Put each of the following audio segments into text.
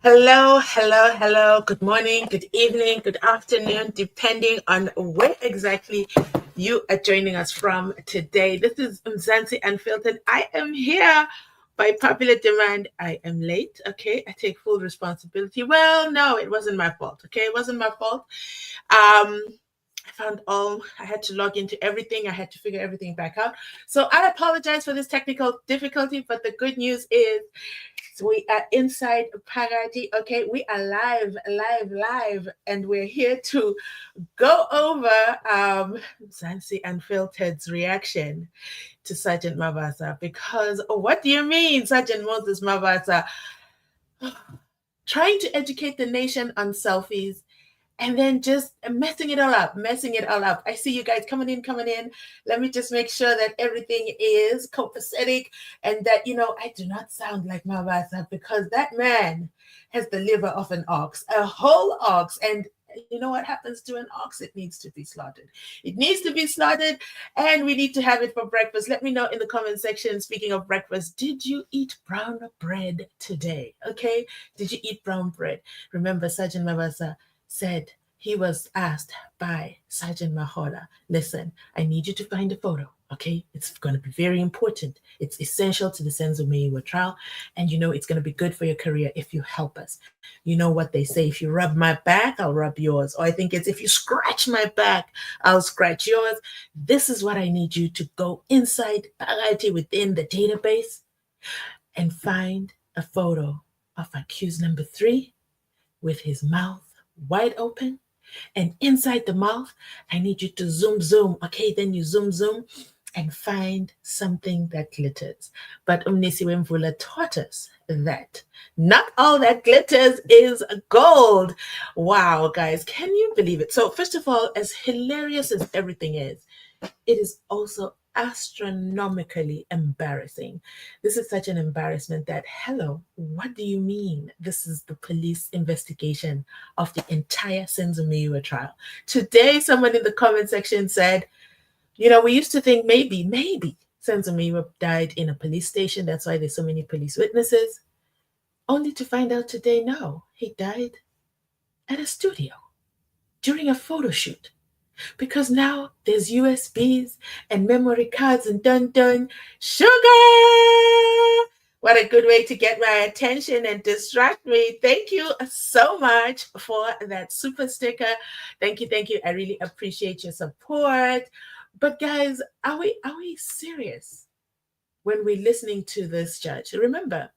Hello, hello, hello. Good morning, good evening, good afternoon, depending on where exactly you are joining us from today. This is Mzansi Unfiltered. I am here by popular demand. I am late, okay? I take full responsibility. Well, no, it wasn't my fault, okay? It wasn't my fault. I had to log into everything. I had to figure everything back out. So I apologize for this technical difficulty, but the good news is we are inside Pagati. Okay, we are live, and we're here to go over Mzansi Unfiltered's reaction to Sergeant Mavasa. Because what do you mean, Sergeant Moses Mavasa? Trying to educate the nation on selfies and then just messing it all up. I see you guys coming in. Let me just make sure that everything is copacetic and that, I do not sound like Mavasa because that man has the liver of an ox, a whole ox. And you know what happens to an ox? It needs to be slaughtered. It needs to be slaughtered, and we need to have it for breakfast. Let me know in the comment section. Speaking of breakfast, did you eat brown bread today? Okay, did you eat brown bread? Remember, Sergeant Mavasa said he was asked by Sergeant Mahala, listen, I need you to find a photo, okay? It's going to be very important. It's essential to the SENZO MEYIWA trial, and it's going to be good for your career if you help us. You know what they say, if you rub my back, I'll rub yours. Or I think it's if you scratch my back, I'll scratch yours. This is what I need you to go inside Pagati within the database and find a photo of accused number 3 with his mouth wide open. And inside the mouth, I need you to zoom. Okay, then you zoom and find something that glitters. But Nissi Wemvula taught us that not all that glitters is gold. Wow, guys, can you believe it? So, first of all, as hilarious as everything is, it is also astronomically embarrassing. This is such an embarrassment that, hello, what do you mean? This is the police investigation of the entire SENZO MEYIWA trial. Today, someone in the comment section said, we used to think maybe SENZO MEYIWA died in a police station. That's why there's so many police witnesses. Only to find out today, no, he died at a studio during a photo shoot. Because now there's USBs and memory cards and dun sugar. What a good way to get my attention and distract me. Thank you so much for that super sticker. Thank you. I really appreciate your support. But guys, are we serious when we're listening to this judge? Remember,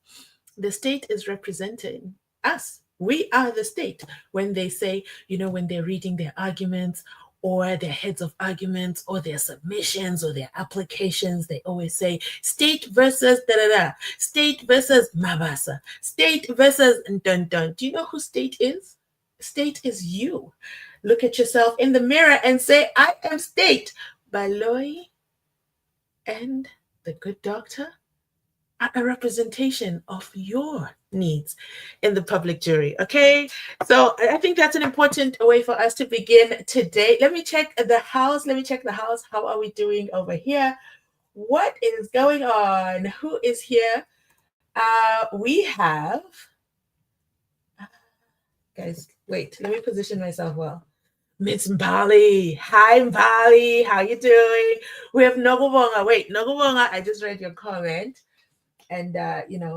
the state is representing us. We are the state. When they say, when they're reading their arguments or their heads of arguments or their submissions or their applications, they always say state versus da-da-da, state versus Mavasa, state versus dun. Do you know who state is? State is you. Look at yourself in the mirror and say, I am state. Baloy and the good doctor are a representation of your needs in the public jury. Okay, so I think that's an important way for us to begin today. Let me check the house. How are we doing over here? What is going on? Who is here? We have guys. Wait, let me position myself well. Miss Bali. Hi, Bali. How you doing? We have Nogobonga. Wait, Nogobonga. I just read your comment. And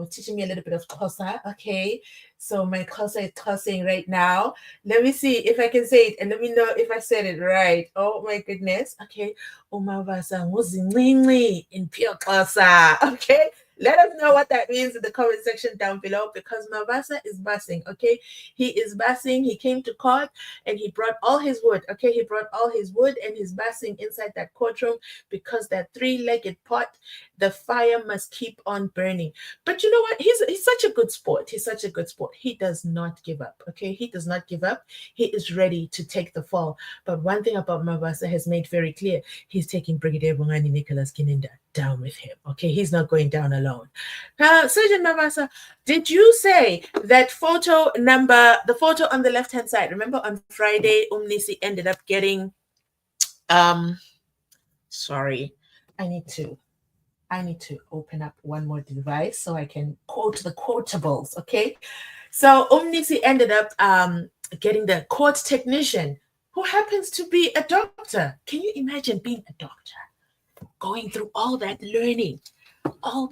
teaching me a little bit of Xhosa. Okay, so my Xhosa is tossing right now. Let me see if I can say it, and let me know if I said it right. Oh my goodness. Okay, Umavasa muzincinci in pure Xhosa. Okay, let us know what that means in the comment section down below, because Mavasa is busing. Okay, he is busing. He came to court and he brought all his wood. Okay, he brought all his wood and he's busing inside that courtroom because that 3-legged pot, the fire must keep on burning. But you know what? He's such a good sport. He does not give up. Okay, he does not give up. He is ready to take the fall. But one thing about Mavasa has made very clear: he's taking Brigadier Bongani Nicholas Gininda down with him. Okay, he's not going down alone. Sergeant Mavasa, did you say that the photo on the left-hand side? Remember on Friday, Nissi ended up getting sorry, I need to open up one more device so I can quote the quotables, okay? So Nissi ended up getting the court technician who happens to be a doctor. Can you imagine being a doctor, going through all that learning, all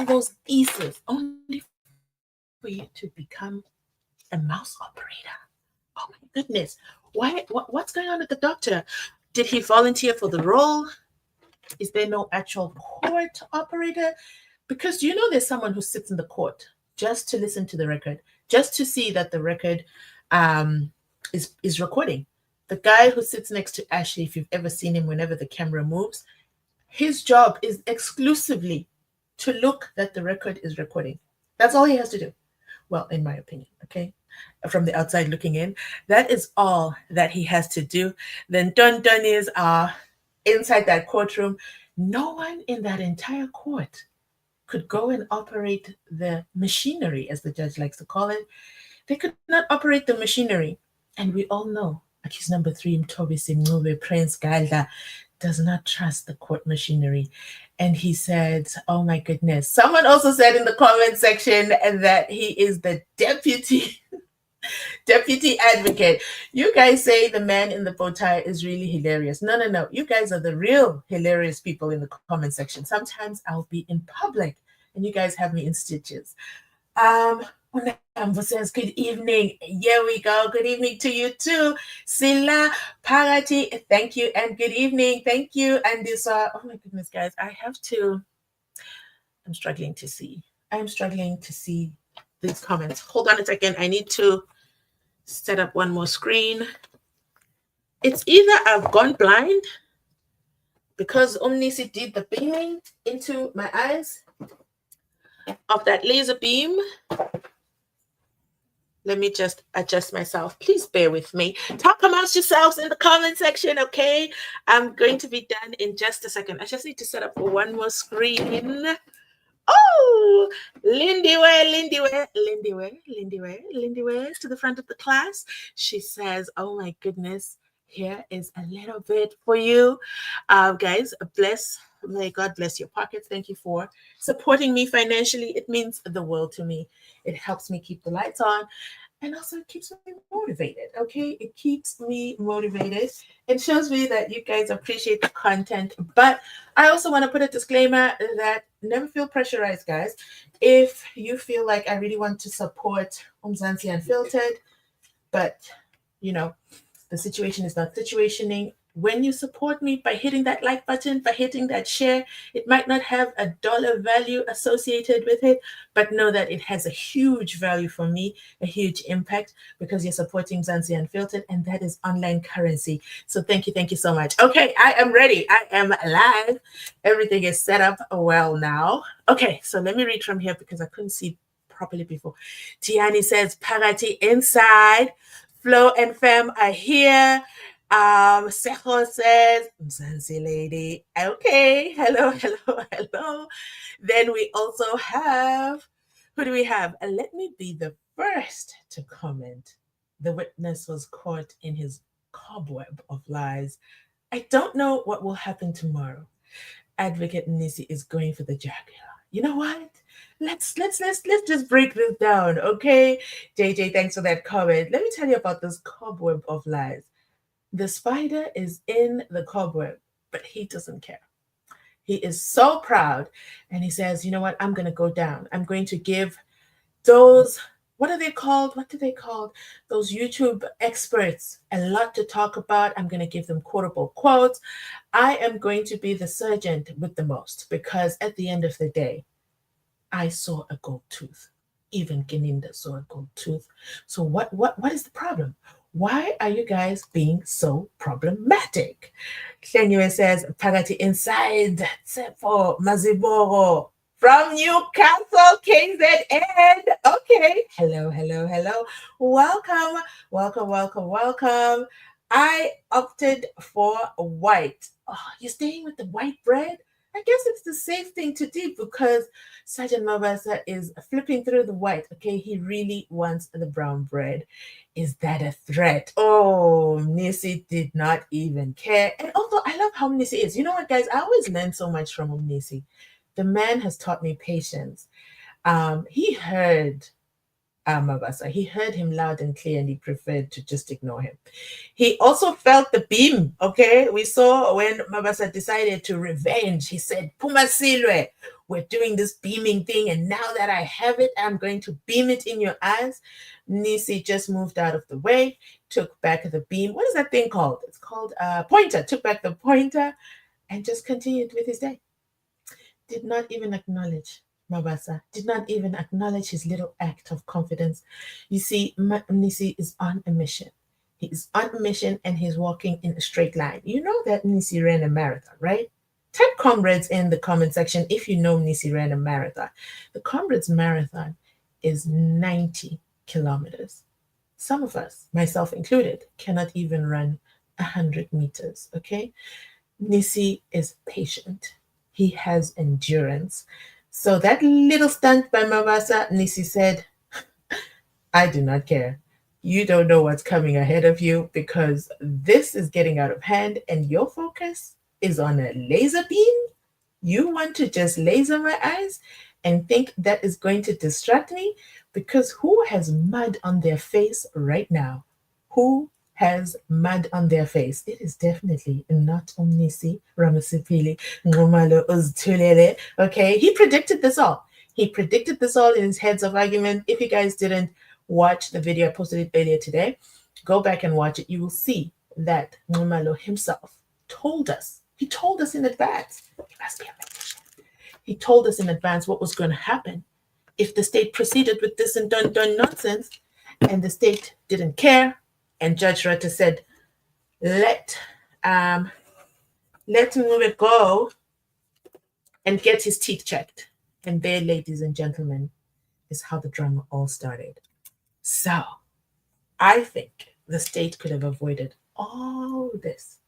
those theses, only for you to become a mouse operator? Oh my goodness. What's going on with the doctor? Did he volunteer for the role? Is there no actual court operator? Because you know there's someone who sits in the court just to listen to the record, just to see that the record um, is recording. The guy who sits next to Ashley, if you've ever seen him, whenever the camera moves, his job is exclusively to look that the record is recording. That's all he has to do. Well, in my opinion, okay? From the outside looking in, that is all that he has to do. Then done is inside that courtroom. No one in that entire court could go and operate the machinery, as the judge likes to call it. They could not operate the machinery. And we all know accused number 3, Mtobi Simnube, Prince Galda, does not trust the court machinery. And he said, oh my goodness. Someone also said in the comment section that he is the deputy advocate. You guys say the man in the bow tie is really hilarious. No. You guys are the real hilarious people in the comment section. Sometimes I'll be in public and you guys have me in stitches. Unambo says, good evening. Here we go. Good evening to you too. Sila Parati, thank you and good evening. Thank you. And this, oh my goodness, guys, I'm struggling to see. I'm struggling to see these comments. Hold on a second. I need to set up one more screen. It's either I've gone blind because Nissi did the beaming into my eyes of that laser beam. Let me just adjust myself. Please bear with me. Talk amongst yourselves in the comment section, okay? I'm going to be done in just a second. I just need to set up one more screen. Oh, Lindy Ware to the front of the class. She says, oh my goodness, here is a little bit for you. Guys, may God bless your pockets. Thank you for supporting me financially. It means the world to me. It helps me keep the lights on. And also it keeps me motivated, okay? It keeps me motivated. It shows me that you guys appreciate the content. But I also want to put a disclaimer that never feel pressurized, guys. If you feel like I really want to support Mzansi Unfiltered, but, you know, the situation is not situationing, when you support me by hitting that like button, by hitting that share, it might not have a dollar value associated with it, but know that it has a huge value for me, a huge impact, because you're supporting Mzansi Unfiltered, and that is online currency. So thank you so much. Okay, I am ready. I am live. Everything is set up well now. Okay, so let me read from here because I couldn't see properly before. Tiani says, Parati inside. Flo and Fem are here. Seho says, Mzansi lady. Okay, hello. Then we also have, who do we have? Let me be the first to comment. The witness was caught in his cobweb of lies. I don't know what will happen tomorrow. Advocate Nissi is going for the jugular. You know what? Let's just break this down, okay? JJ, thanks for that comment. Let me tell you about this cobweb of lies. The spider is in the cobweb, but he doesn't care. He is so proud, and he says, you know what? I'm going to go down. I'm going to give those, what are they called? What do they call those YouTube experts a lot to talk about? I'm going to give them quotable quotes. I am going to be the surgeon with the most, because at the end of the day, I saw a gold tooth. Even Gininda saw a gold tooth. So what is the problem? Why are you guys being so problematic? Shenyue says, Pagati inside, for Maziboro. From Newcastle, KZN. Okay. Hello. Welcome. I opted for white. Oh, you're staying with the white bread? I guess it's the safe thing to do because Sergeant Mavasa is flipping through the white. Okay, he really wants the brown bread. Is that a threat? Oh, Nissi did not even care. And also, I love how Nissi is. You know what, guys? I always learn so much from Nissi. The man has taught me patience. He heard Mavasa. He heard him loud and clear and he preferred to just ignore him. He also felt the beam, okay? We saw when Mavasa decided to revenge, he said, Puma Silwe, we're doing this beaming thing, and now that I have it, I'm going to beam it in your eyes. Nissi just moved out of the way, took back the beam. What is that thing called? It's called pointer. Took back the pointer and just continued with his day. Did not even acknowledge Mavasa, did not even acknowledge his little act of confidence. You see, Nissi is on a mission. He is on a mission and he's walking in a straight line. You know that Nissi ran a marathon, right? Type comrades in the comment section if you know Nissi ran a marathon. The comrades marathon is 90 kilometers. Some of us, myself included, cannot even run 100 meters, okay? Nissi is patient. He has endurance. So that little stunt by Mavasa, Nissi said, I do not care. You don't know what's coming ahead of you because this is getting out of hand and your focus is on a laser beam. You want to just laser my eyes and think that is going to distract me? Because who has mud on their face right now? Who has mud on their face? It is definitely not Nissi Ramasipili Ngomalo Uztulele. Okay, he predicted this all. He predicted this all in his heads of argument. If you guys didn't watch the video, I posted it earlier today. Go back and watch it. You will see that Ngomalo himself told us. He told us in advance. He must be a magician. He told us in advance what was going to happen if the state proceeded with this and done nonsense, and the state didn't care. And Judge Rata said, let Ngube go and get his teeth checked. And there, ladies and gentlemen, is how the drama all started. So, I think the state could have avoided all this.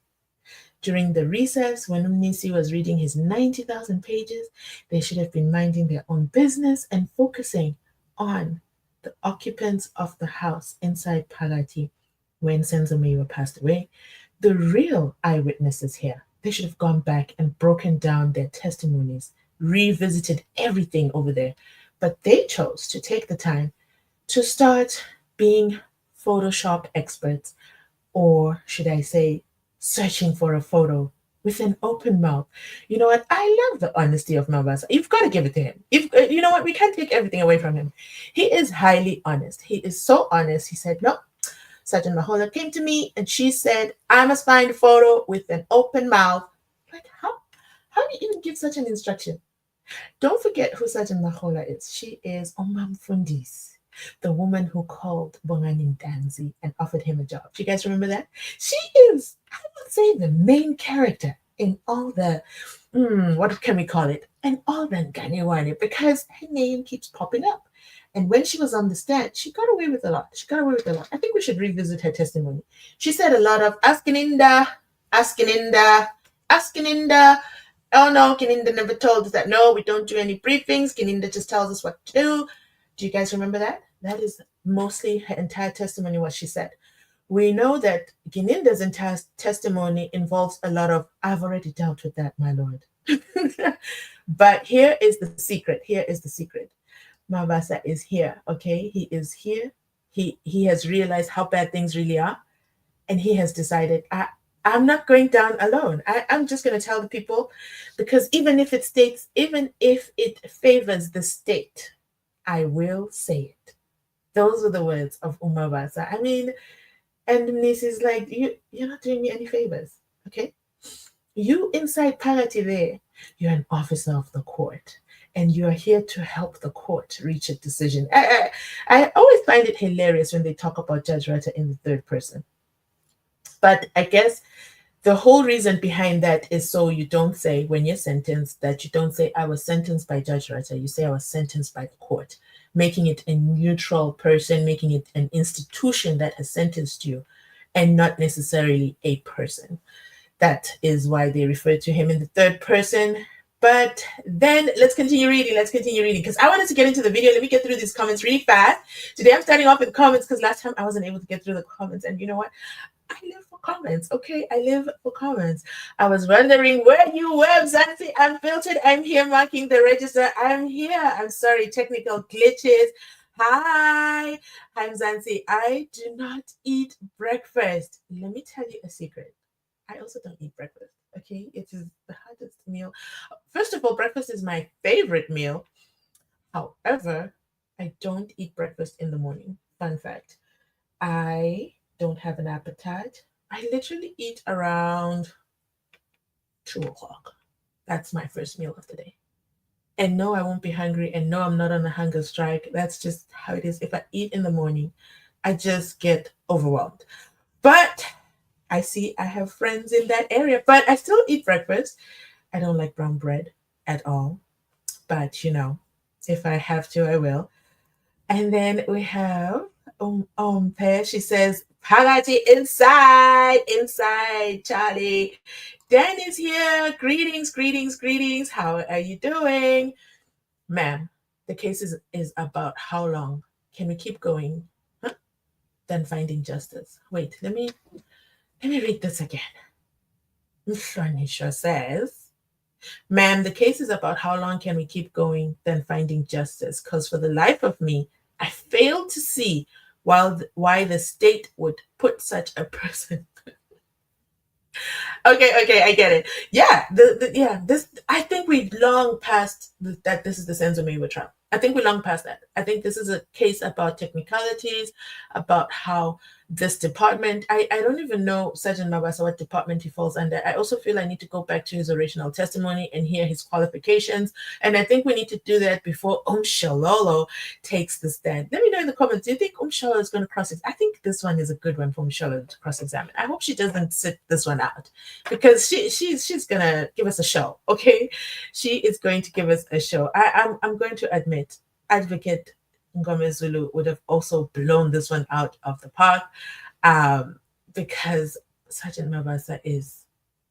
During the recess, when Nissi was reading his 90,000 pages, they should have been minding their own business and focusing on the occupants of the house inside Palati when SENZO MEYIWA passed away. The real eyewitnesses here, they should have gone back and broken down their testimonies, revisited everything over there. But they chose to take the time to start being Photoshop experts, or should I say, searching for a photo with an open mouth. You know what? I love the honesty of Mavasa. You've got to give it to him. You know what? We can't take everything away from him. He is highly honest. He is so honest. He said, no, Sergeant Mahala came to me and she said, I must find a photo with an open mouth. Like, how do you even give such an instruction? Don't forget who Sergeant Mahala is. She is Omam Fundis, the woman who called Bongani Danzi and offered him a job. Do you guys remember that? She is, I would say, the main character in all the, what can we call it? And all the Ganiwani, because her name keeps popping up. And when she was on the stand, she got away with a lot. I think we should revisit her testimony. She said a lot of, ask Gininda. Oh no, Gininda never told us that. No, we don't do any briefings. Gininda just tells us what to do. Do you guys remember that? That is mostly her entire testimony, what she said. We know that Gininda's entire testimony involves a lot of, I've already dealt with that, my lord. But here is the secret. Mavasa is here, okay? He is here. He has realized how bad things really are. And he has decided, I'm not going down alone. I'm just going to tell the people, because even if it favors the state, I will say it. Those are the words of Mavasa. I mean, and Nissi's like, you're not doing me any favors, okay? You inside Palati there, you're an officer of the court, and you're here to help the court reach a decision. I always find it hilarious when they talk about Judge Rata in the third person. But I guess the whole reason behind that is so you don't say when you're sentenced that you don't say I was sentenced by Judge Rata. You say I was sentenced by the court, making it a neutral person, making it an institution that has sentenced you and not necessarily a person. That is why they refer to him in the third person. But then let's continue reading because I wanted to get into the video. Let me get through these comments really fast. Today I'm starting off with comments because last time I wasn't able to get through the comments. And you know what? I live for comments, okay? I live for comments. I was wondering where you were, Mzansi Unfiltered. I'm here marking the register. I'm here. I'm sorry, technical glitches. Hi, I'm Mzansi. I do not eat breakfast. Let me tell you a secret. I also don't eat breakfast. Okay, it is the hardest meal. First of all, breakfast is my favorite meal. However, I don't eat breakfast in the morning. Fun fact. I don't have an appetite. I literally eat around 2 o'clock. That's my first meal of the day. And no, I won't be hungry. And no, I'm not on a hunger strike. That's just how it is. If I eat in the morning, I just get overwhelmed. But I see I have friends in that area, but I still eat breakfast. I don't like brown bread at all. But if I have to, I will. And then we have Pear. She says, Pagati inside, Charlie. Dan is here. Greetings, greetings, greetings. How are you doing? Ma'am, the case is about how long can we keep going, huh? Then finding justice. Wait, let me read this again. Shanisha says, ma'am, the case is about how long can we keep going, then finding justice. Because for the life of me, I fail to see why the state would put such a person. Okay, I get it. Yeah, this I think we long past that this is the SENZO MEYIWA trial. I think we long past that. I think this is a case about technicalities, about how this department, I don't even know Sergeant Mavasa what department he falls under. I also feel I need to go back to his original testimony and hear his qualifications. And I think we need to do that before Shalolo takes the stand. Let me know in the comments, do you think Shalolo is going to cross it? I think this one is a good one for Shalolo to cross examine. I hope she doesn't sit this one out, because she's gonna give us a show. Okay, she is going to give us a show. I'm going to admit, Advocate Ngome Zulu would have also blown this one out of the park, because Sergeant Mavasa is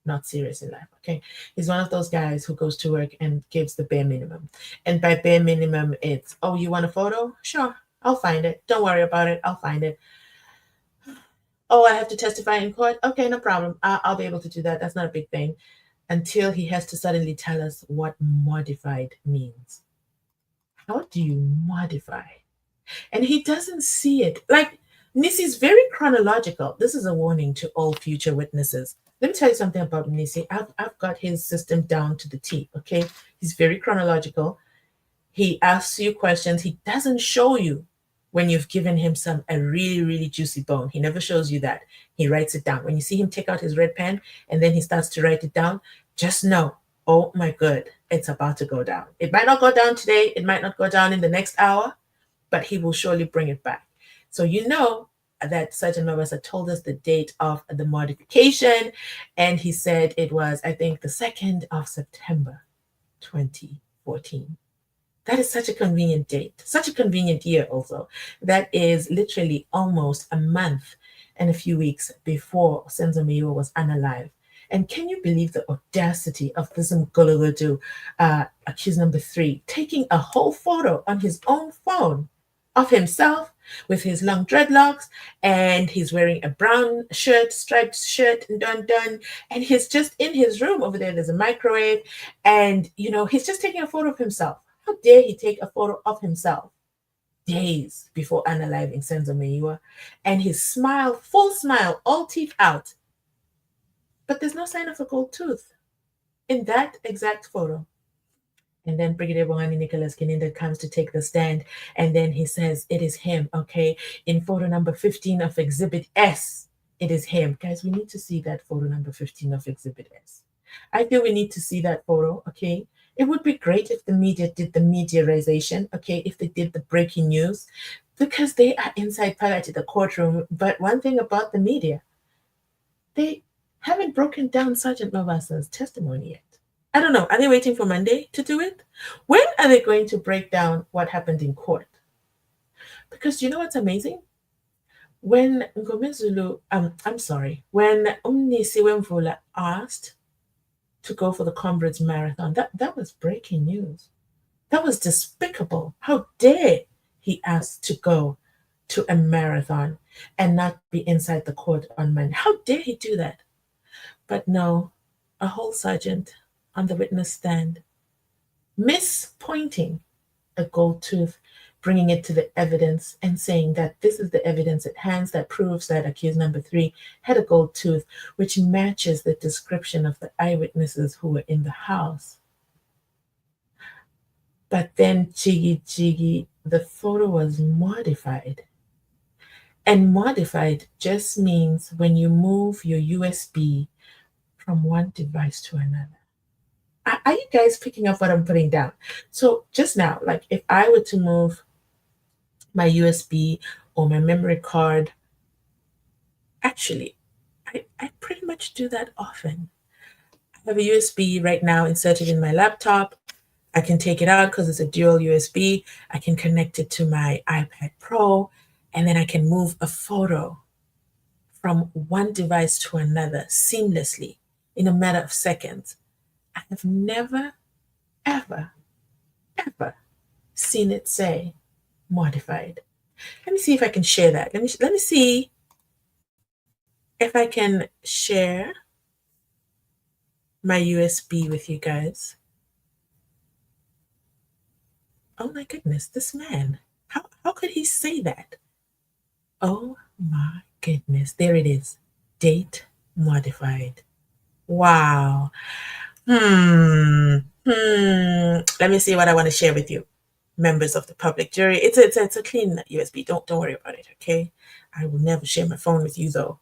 not serious in life. Okay, he's one of those guys who goes to work and gives the bare minimum, and by bare minimum, it's, oh, you want a photo? Sure, I'll find it. Don't worry about it. I'll find it. Oh, I have to testify in court? Okay, no problem. I'll be able to do that. That's not a big thing. Until he has to suddenly tell us what modified means. How do you modify? And he doesn't see it. Like, Nissi's very chronological. This is a warning to all future witnesses. Let me tell you something about Nissi. I've got his system down to the T, okay? He's very chronological. He asks you questions. He doesn't show you when you've given him a really, really juicy bone. He never shows you that. He writes it down. When you see him take out his red pen and then he starts to write it down, just know, oh my God, it's about to go down. It might not go down today. It might not go down in the next hour, but he will surely bring it back. So you know that Sergeant Mavasa told us the date of the modification, and he said it was, I think, the 2nd of September, 2014. That is such a convenient date, such a convenient year also. That is literally almost a month and a few weeks before SENZO MEYIWA was unalive. And can you believe the audacity of this Mgologodu, accused number 3, taking a whole photo on his own phone of himself with his long dreadlocks, and he's wearing a brown shirt, striped shirt, and done. And he's just in his room over there. There's a microwave, and he's just taking a photo of himself. How dare he take a photo of himself days before unaliving SENZO MEYIWA? And his smile, full smile, all teeth out. But there's no sign of a gold tooth in that exact photo. And then Brigadier Bongani Nicholas Gininda comes to take the stand, and then he says, it is him, okay? In photo number 15 of Exhibit S, it is him. Guys, we need to see that photo number 15 of Exhibit S. I feel we need to see that photo, okay? It would be great if the media did the mediarization, okay? If they did the breaking news, because they are inside Phakathi, the courtroom. But one thing about the media, they haven't broken down Sergeant Mavasa's testimony yet. I don't know. Are they waiting for Monday to do it? When are they going to break down what happened in court? Because you know what's amazing? When Ngome Zulu, I'm sorry, when Nissi Wemvula asked to go for the Comrades Marathon, that was breaking news. That was despicable. How dare he ask to go to a marathon and not be inside the court on Monday? How dare he do that? But no, a whole sergeant on the witness stand, mispointing a gold tooth bringing it to the evidence and saying that this is the evidence at hand that proves that accused number 3 had a gold tooth, which matches the description of the eyewitnesses who were in the house. But then, jiggy, the photo was modified. And modified just means when you move your USB from one device to another. Are you guys picking up what I'm putting down? So just now, like if I were to move my USB or my memory card, actually, I pretty much do that often. I have a USB right now inserted in my laptop. I can take it out because it's a dual USB. I can connect it to my iPad Pro, and then I can move a photo from one device to another seamlessly in a matter of seconds. I have never, ever seen it say modified. Let me see if I can share that. Let me see if I can share my USB with you guys. Oh my goodness, this man. How could he say that? Oh my goodness. There it is. Date modified. Wow. Let me see what I want to share with you, members of the public jury. It's a clean USB. Don't worry about it, okay? I will never share my phone with you though.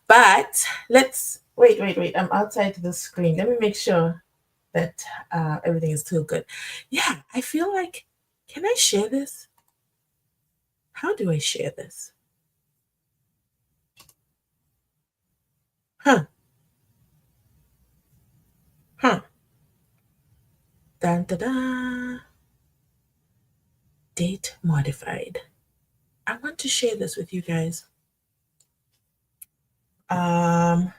But let's wait. I'm outside the screen. Let me make sure that everything is still good. Yeah, I feel like, can I share this? How do I share this? Huh. Dun, da, da. Date modified. I want to share this with you guys. Let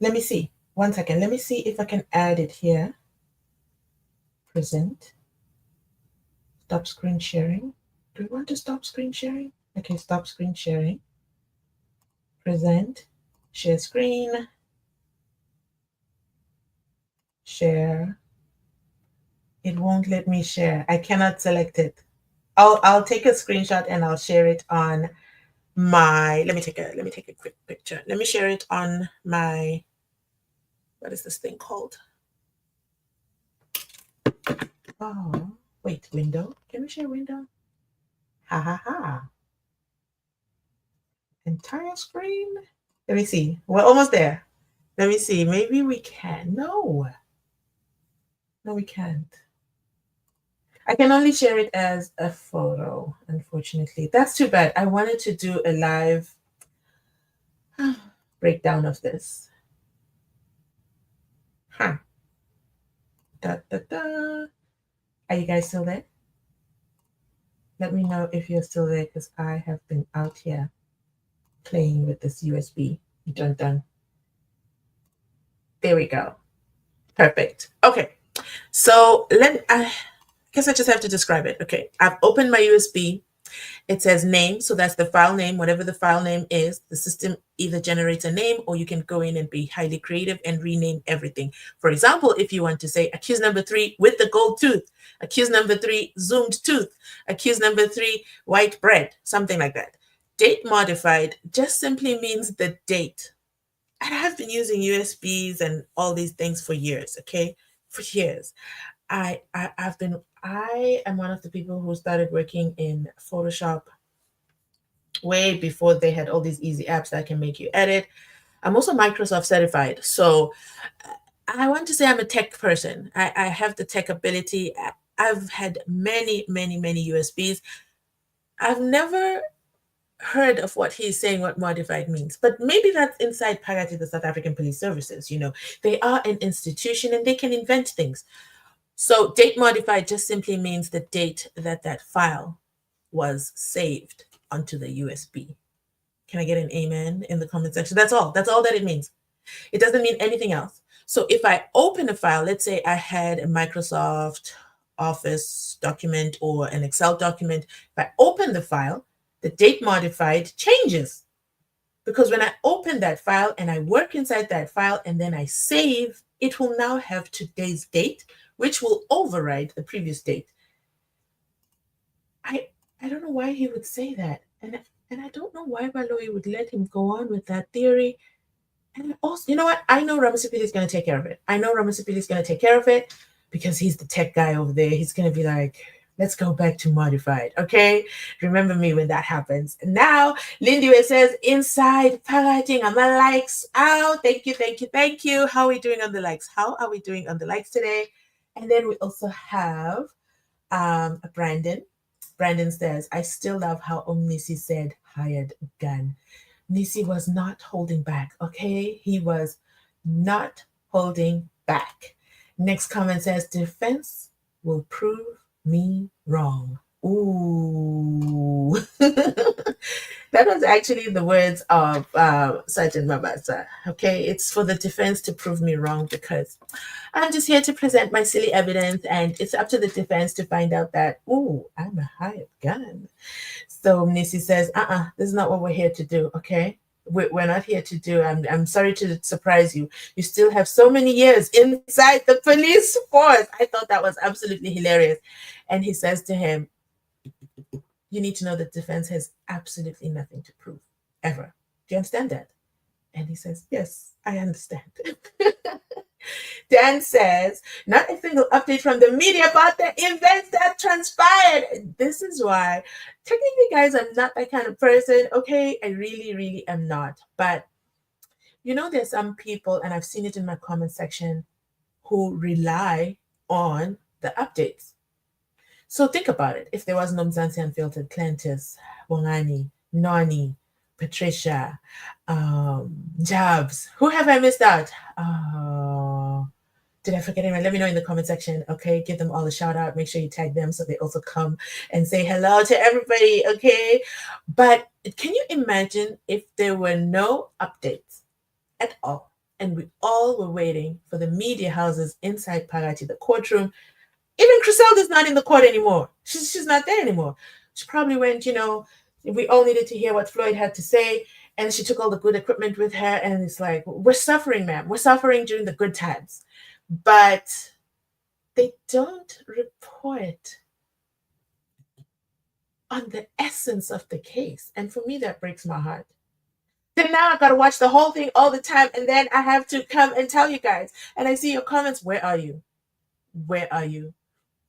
me see. 1 second. Let me see if I can add it here. Present. Stop screen sharing. Do we want to stop screen sharing? Okay, stop screen sharing. Present. Share screen. Share. It won't let me share. I cannot select it. I'll take a screenshot and I'll share it on my, let me take a quick picture. Let me share it on my, what is this thing called? Oh, wait, window. Can we share window? Ha. Entire screen? Let me see. We're almost there. Let me see. Maybe we can. No, we can't. I can only share it as a photo, unfortunately. That's too bad. I wanted to do a live breakdown of this. Da. Are you guys still there? Let me know if you're still there, because I have been out here playing with this USB. Dun. There we go. Perfect. Okay. So I guess I just have to describe it. Okay. I've opened my USB. It says name. So that's the file name, whatever the file name is. The system either generates a name, or you can go in and be highly creative and rename everything. For example, if you want to say accused number 3 with the gold tooth, accused number 3 zoomed tooth, accused number 3 white bread, something like that. Date modified just simply means the date. And I've been using USBs and all these things for years, okay? For years. I am one of the people who started working in Photoshop way before they had all these easy apps that can make you edit. I'm also Microsoft certified. So I want to say I'm a tech person. I have the tech ability. I've had many USBs. I've never heard of what he's saying, what modified means, but maybe that's inside Pagati, the South African Police Services. You know, they are an institution and they can invent things. So date modified just simply means the date that file was saved onto the USB. Can I get an amen in the comment section? That's all that it means. It doesn't mean anything else. So if I open a file, let's say I had a Microsoft Office document or an Excel document, if I open the file, the date modified changes. Because when I open that file and I work inside that file and then I save, it will now have today's date, which will override the previous date. why he would say that. And I don't know why Baloy would let him go on with that theory. And also, you know what? I know Ramasipili is going to take care of it. I know Ramasipili is going to take care of it because he's the tech guy over there. He's going to be like, let's go back to modified. Okay. Remember me when that happens. And now, Lindiwe says, inside parenting, I'm a likes out. Thank you, thank you, thank you. How are we doing on the likes? How are we doing on the likes today? And then we also have Brandon. Brandon says, I still love how Nissi said hired gun. Nissi was not holding back, okay? He was not holding back. Next comment says, defense will prove me wrong. Ooh. That was actually the words of Sergeant Mavasa, okay? It's for the defense to prove me wrong because I'm just here to present my silly evidence, and it's up to the defense to find out that, ooh, I'm a hired gun. So Nissi says, this is not what we're here to do, okay? We're not here to do. I'm sorry to surprise you. You still have so many years inside the police force. I thought that was absolutely hilarious. And he says to him, you need to know that defense has absolutely nothing to prove, ever. Do you understand that? And he says, yes, I understand. Dan says, not a single update from the media about the events that transpired. This is why, technically, guys, I'm not that kind of person. Okay, I really, really am not. But, you know, there's some people, and I've seen it in my comment section, who rely on the updates. So think about it. If there was no Mzansi Unfiltered, Clentus, Wongani, Nani, Patricia, Jabs, who have I missed out? Did I forget anyone? Let me know in the comment section. Okay, give them all a shout out. Make sure you tag them so they also come and say hello to everybody. Okay, but can you imagine if there were no updates at all, and we all were waiting for the media houses inside Parati, the courtroom? Even Criselda's not in the court anymore. She's not there anymore. She probably went, we all needed to hear what Floyd had to say, and she took all the good equipment with her, and it's like, we're suffering, ma'am. We're suffering during the good times. But they don't report on the essence of the case. And for me, that breaks my heart. Then now I got to watch the whole thing all the time, and then I have to come and tell you guys. And I see your comments. Where are you? Where are you?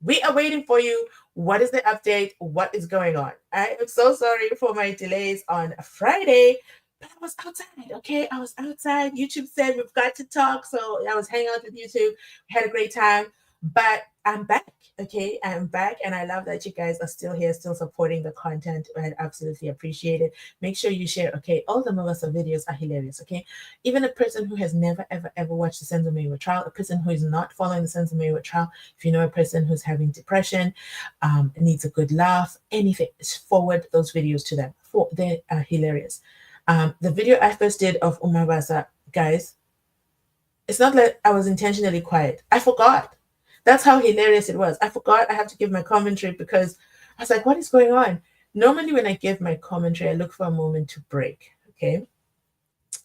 We are waiting for you. What is the update? What is going on? I am so sorry for my delays on Friday, but I was outside, okay? I was outside. YouTube said we've got to talk, so I was hanging out with YouTube. We had a great time, but I'm back, okay? I'm back, and I love that you guys are still here, still supporting the content. I absolutely appreciate it. Make sure you share, okay? All the Mavasa videos are hilarious, okay? Even a person who has never, ever, ever watched the SENZO MEYIWA trial, a person who is not following the SENZO MEYIWA trial, if you know a person who's having depression, needs a good laugh, anything, forward those videos to them. They are hilarious. The video I first did of Mavasa, guys, it's not like I was intentionally quiet. I forgot. That's how hilarious it was. I forgot I have to give my commentary because I was like, what is going on? Normally when I give my commentary, I look for a moment to break, okay?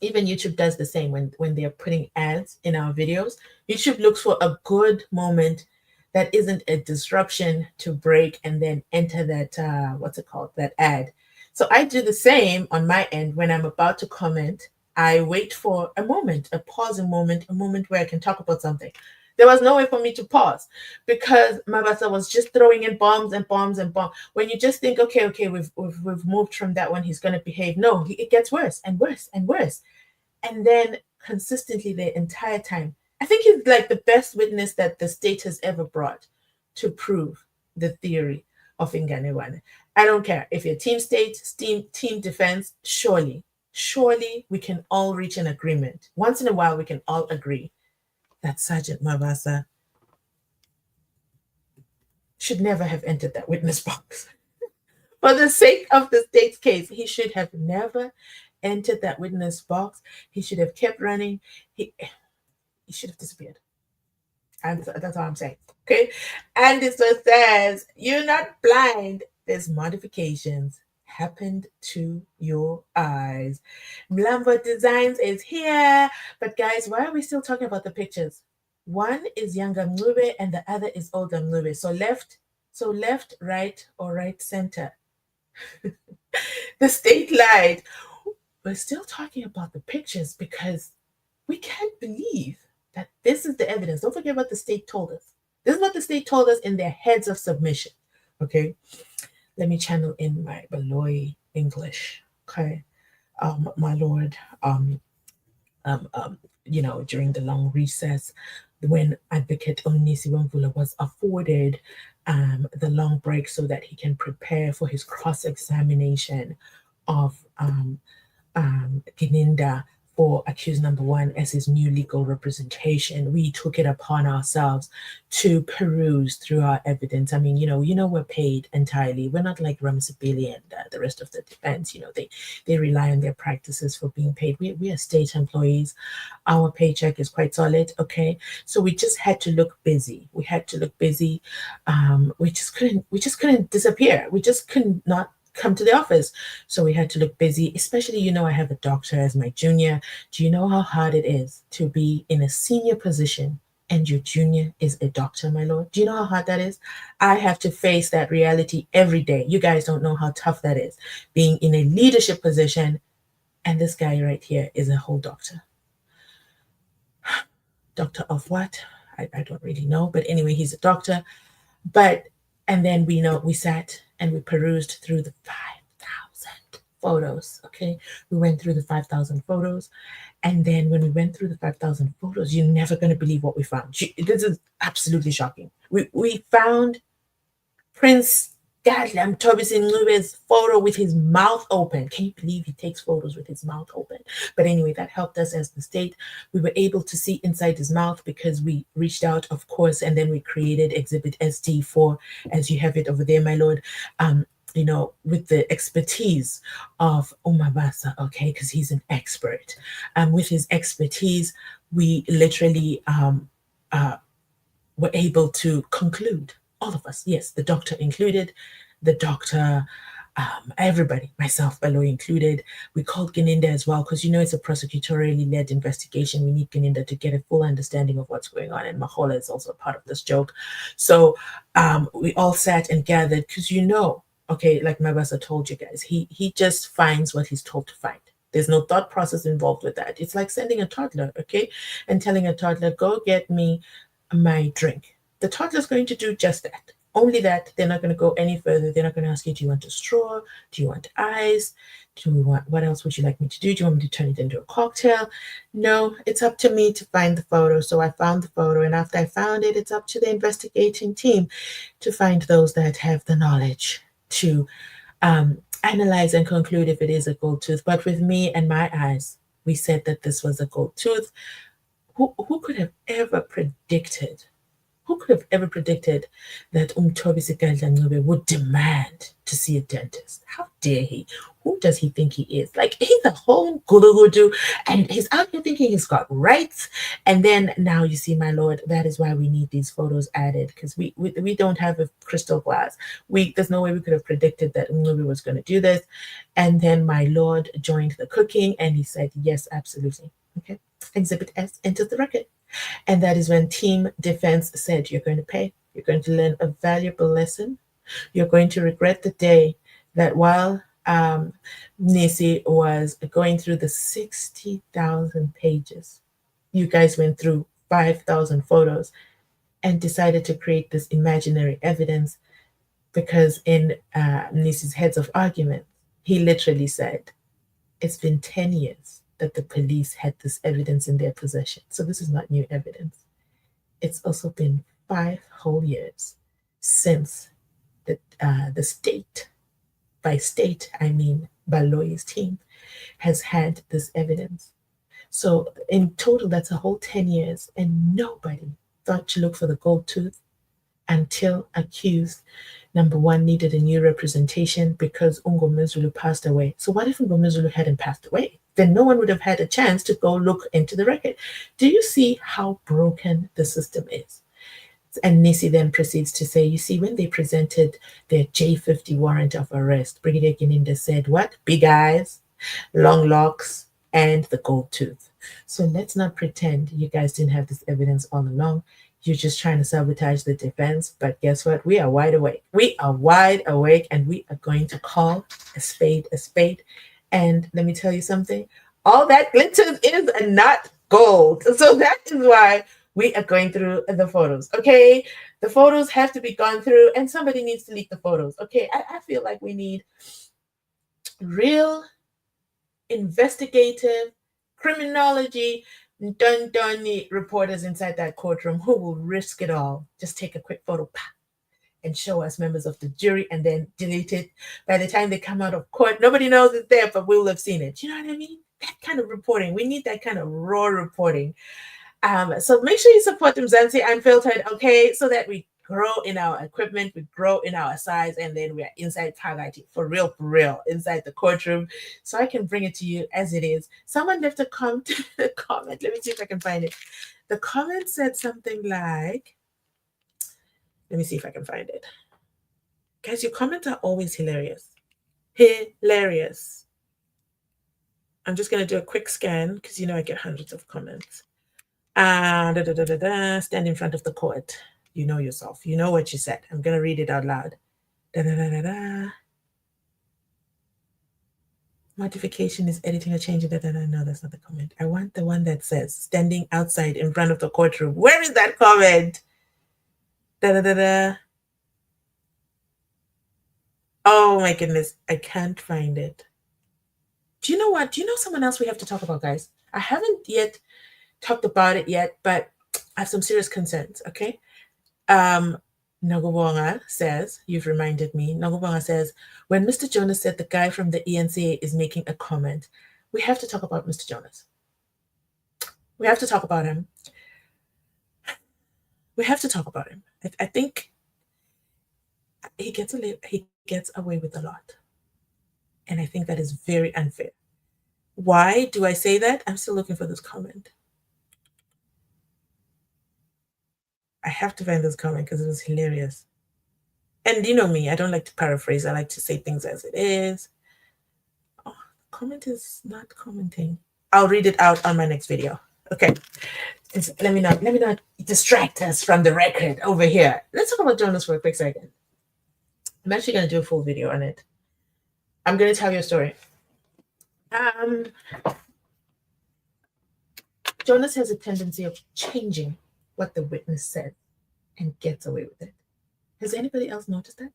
Even YouTube does the same when they're putting ads in our videos. YouTube looks for a good moment that isn't a disruption to break and then enter that, that ad. So I do the same on my end. When I'm about to comment, I wait for a moment, a pausing moment, a moment where I can talk about something. There was no way for me to pause because Mavasa was just throwing in bombs and bombs and bombs. When you just think, okay, we've moved from that one, he's going to behave. No, it gets worse and worse and worse. And then consistently the entire time, I think he's like the best witness that the state has ever brought to prove the theory of Inganewane. I don't care if you're team state, team defense, surely we can all reach an agreement. Once in a while, we can all agree that Sergeant Mavasa should never have entered that witness box. For the sake of the state's case, he should have never entered that witness box. He should have kept running. He should have disappeared. And that's all I'm saying. Okay. And this one says, you're not blind. There's modifications happened to your eyes. Mlambo Designs is here. But guys, why are we still talking about the pictures? One is younger Mlube and the other is older Mlube. So left, right, or right center. The state lied. We're still talking about the pictures because we can't believe that this is the evidence. Don't forget what the state told us. This is what the state told us in their heads of submission. Okay. Let me channel in my Baloy English. Okay. My lord, um, um, during the long recess, when Advocate Nissi was afforded the long break so that he can prepare for his cross-examination of Gininda for accused number one as his new legal representation, we took it upon ourselves to peruse through our evidence. I mean, we're paid entirely. We're not like Ramsabili and the rest of the defense. They rely on their practices for being paid. We are state employees. Our paycheck is quite solid. Okay, so we just had to look busy. We had to look busy. We just couldn't disappear. We just could not come to the office. So we had to look busy, especially, I have a doctor as my junior. Do you know how hard it is to be in a senior position and your junior is a doctor, my lord? Do you know how hard that is? I have to face that reality every day. You guys don't know how tough that is, being in a leadership position, and this guy right here is a whole doctor. Doctor of what? I don't really know, but anyway, he's a doctor. And then we sat and we perused through the 5,000 photos. Okay, we went through the 5,000 photos, and then when we went through the 5,000 photos, you're never going to believe what we found. This is absolutely shocking. We found Prince Gadlam Tobis Nube's photo with his mouth open. Can you believe he takes photos with his mouth open? But anyway, that helped us as the state. We were able to see inside his mouth because we reached out, of course, and then we created Exhibit ST4, as you have it over there, my lord. With the expertise of Mavasa, okay, because he's an expert. With his expertise, we literally were able to conclude, all of us, yes, the doctor included, everybody, myself, Baloy included. We called Gininda as well because it's a prosecutorially led investigation. We need Gininda to get a full understanding of what's going on, and Mahala is also a part of this joke. So we all sat and gathered because okay, like Mavasa told you guys, he just finds what he's told to find. There's no thought process involved with that. It's like sending a toddler, okay, and telling a toddler, go get me my drink. The toddler's going to do just that. Only that. They're not going to go any further. They're not going to ask you, do you want a straw? Do you want ice? What else would you like me to do? Do you want me to turn it into a cocktail? No, it's up to me to find the photo. So I found the photo, and after I found it, it's up to the investigating team to find those that have the knowledge to analyze and conclude if it is a gold tooth. But with me and my eyes, we said that this was a gold tooth. Who could have ever predicted? Who could have ever predicted that Tobisi Ncube would demand to see a dentist? How dare he? Who does he think he is? Like, he's a whole gulugudu, and he's out here thinking he's got rights. And then now you see, my lord, that is why we need these photos added, because we don't have a crystal glass. There's no way we could have predicted that Ncube was going to do this. And then my lord joined the cooking, and he said, yes, absolutely. Okay. Exhibit S enters the record. And that is when Team Defense said, you're going to pay. You're going to learn a valuable lesson. You're going to regret the day that while Nissi was going through the 60,000 pages, you guys went through 5,000 photos and decided to create this imaginary evidence, because in Nissi's heads of argument, he literally said, it's been 10 years that the police had this evidence in their possession. So this is not new evidence. It's also been 5 whole years since the state, by state, I mean Baloy's team, has had this evidence. So in total, that's a whole 10 years, and nobody thought to look for the gold tooth until accused number one needed a new representation because Ngomezulu passed away. So what if Ngomezulu hadn't passed away? Then no one would have had a chance to go look into the record. Do you see how broken the system is? And Nissi then proceeds to say, you see, when they presented their J50 warrant of arrest, Brigadier Gininda said, what? Big eyes, long locks, and the gold tooth. So let's not pretend you guys didn't have this evidence all along. You're just trying to sabotage the defense. But guess what? We are wide awake. We are wide awake, and we are going to call a spade a spade. And let me tell you something, all that glitters is not gold. So that is why we are going through the photos. Okay. The photos have to be gone through, and somebody needs to leak the photos. Okay. I feel like we need real investigative criminology done reporters inside that courtroom who will risk it all. Just take a quick photo and show us members of the jury and then delete it. By the time they come out of court, nobody knows it's there, but we'll have seen it. You know what I mean? That kind of reporting. We need that kind of raw reporting. So make sure you support the Mzansi Unfiltered, okay, so that we grow in our equipment, we grow in our size, and then we are inside Tagati for real, inside the courtroom. So I can bring it to you as it is. Someone left a comment. Let me see if I can find it. The comment said something like, let me see if I can find it. Guys, your comments are always hilarious. Hilarious. I'm just going to do a quick scan because you know I get hundreds of comments. Stand in front of the court. You know yourself. You know what you said. I'm going to read it out loud. Modification is editing or changing. No, that's not the comment. I want the one that says standing outside in front of the courtroom. Where is that comment? Oh my goodness. I can't find it. Do you know what? Do you know someone else we have to talk about, guys? I haven't yet talked about it yet, but I have some serious concerns, okay? Nagubonga says, you've reminded me, Nagubonga says, when Mr. Jonas said the guy from the ENCA is making a comment, we have to talk about Mr. Jonas. We have to talk about him. We have to talk about him. I think he gets away with a lot. And I think that is very unfair. Why do I say that? I'm still looking for this comment. I have to find this comment because it was hilarious. And you know me, I don't like to paraphrase. I like to say things as it is. Oh, the comment is not commenting. I'll read it out on my next video. Okay. Let me not distract us from the record over here. Let's talk about Jonas for a quick second. I'm actually going to do a full video on it. I'm going to tell you a story. Jonas has a tendency of changing what the witness said and gets away with it. Has anybody else noticed that?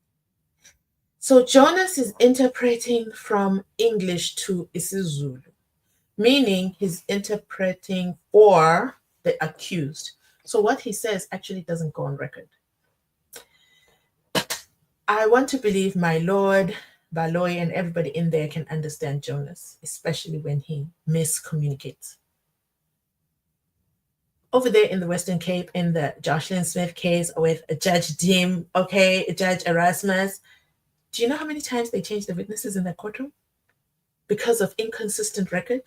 So Jonas is interpreting from English to isiZulu, meaning he's interpreting for the accused. So what he says actually doesn't go on record. I want to believe my Lord, Baloy, and everybody in there can understand Jonas, especially when he miscommunicates. Over there in the Western Cape, in the Jocelyn Smith case with Judge Dim, okay, Judge Erasmus, do you know how many times they changed the witnesses in that courtroom? Because of inconsistent record.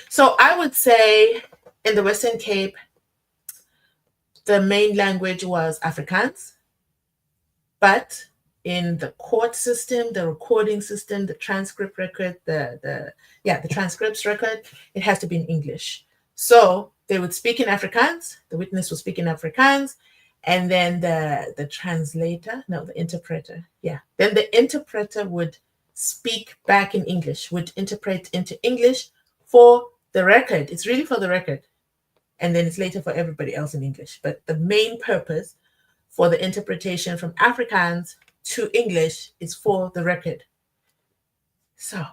So I would say in the Western Cape, the main language was Afrikaans, but in the court system, the recording system, the transcript record, the transcripts record, it has to be in English. So they would speak in Afrikaans, the witness would speak in Afrikaans, and then the interpreter, then the interpreter would speak back in English, would interpret into English for the record. It's really for the record. And then it's later for everybody else in English. But the main purpose for the interpretation from Afrikaans to English is for the record. So,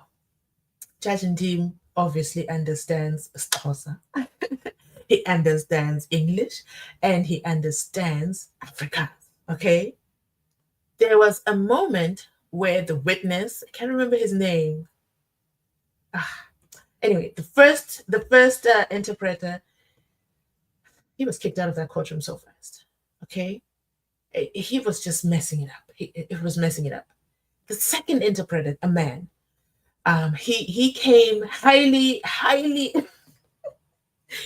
Judge Ndim obviously understands Xhosa. He understands English and he understands Afrikaans, okay? There was a moment where the witness, I can't remember his name. Anyway, the first interpreter, he was kicked out of that courtroom so fast, okay? He was just messing it up. It was messing it up. The second interpreter, a man, he came highly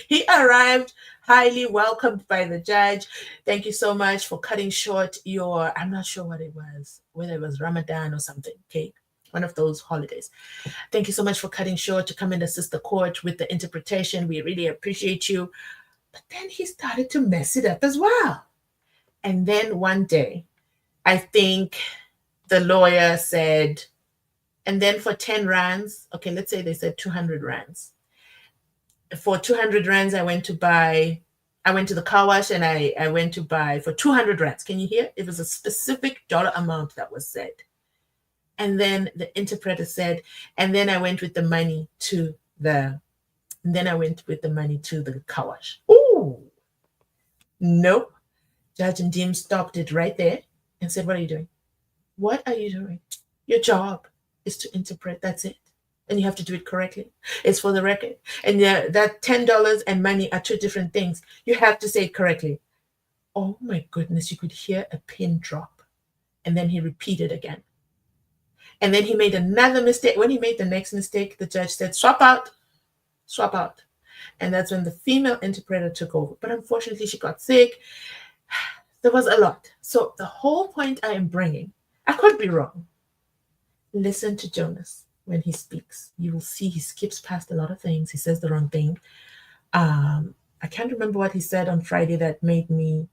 he arrived highly welcomed by the judge. Thank you so much for cutting short your, I'm not sure what it was, whether it was Ramadan or something, okay? One of those holidays. Thank you so much for cutting short to come and assist the court with the interpretation. We really appreciate you. But then he started to mess it up as well. And then one day, I think the lawyer said, and then for 10 rands, okay, let's say they said 200 rands. For 200 rands, I went to the car wash and I went to buy for 200 rands. Can you hear? It was a specific dollar amount that was said. And then the interpreter said, and then I went with the money to the car wash. Ooh, nope. Judge and Deem stopped it right there and said, what are you doing? What are you doing? Your job is to interpret. That's it. And you have to do it correctly. It's for the record. And that $10 and money are two different things. You have to say it correctly. Oh my goodness, you could hear a pin drop. And then he repeated again. And then he made another mistake. When he made the next mistake, the judge said, swap out. And that's when the female interpreter took over. But unfortunately, she got sick. There was a lot. So the whole point I am bringing, I could be wrong. Listen to Jonas when he speaks. You will see he skips past a lot of things. He says the wrong thing. I can't remember what he said on Friday that made me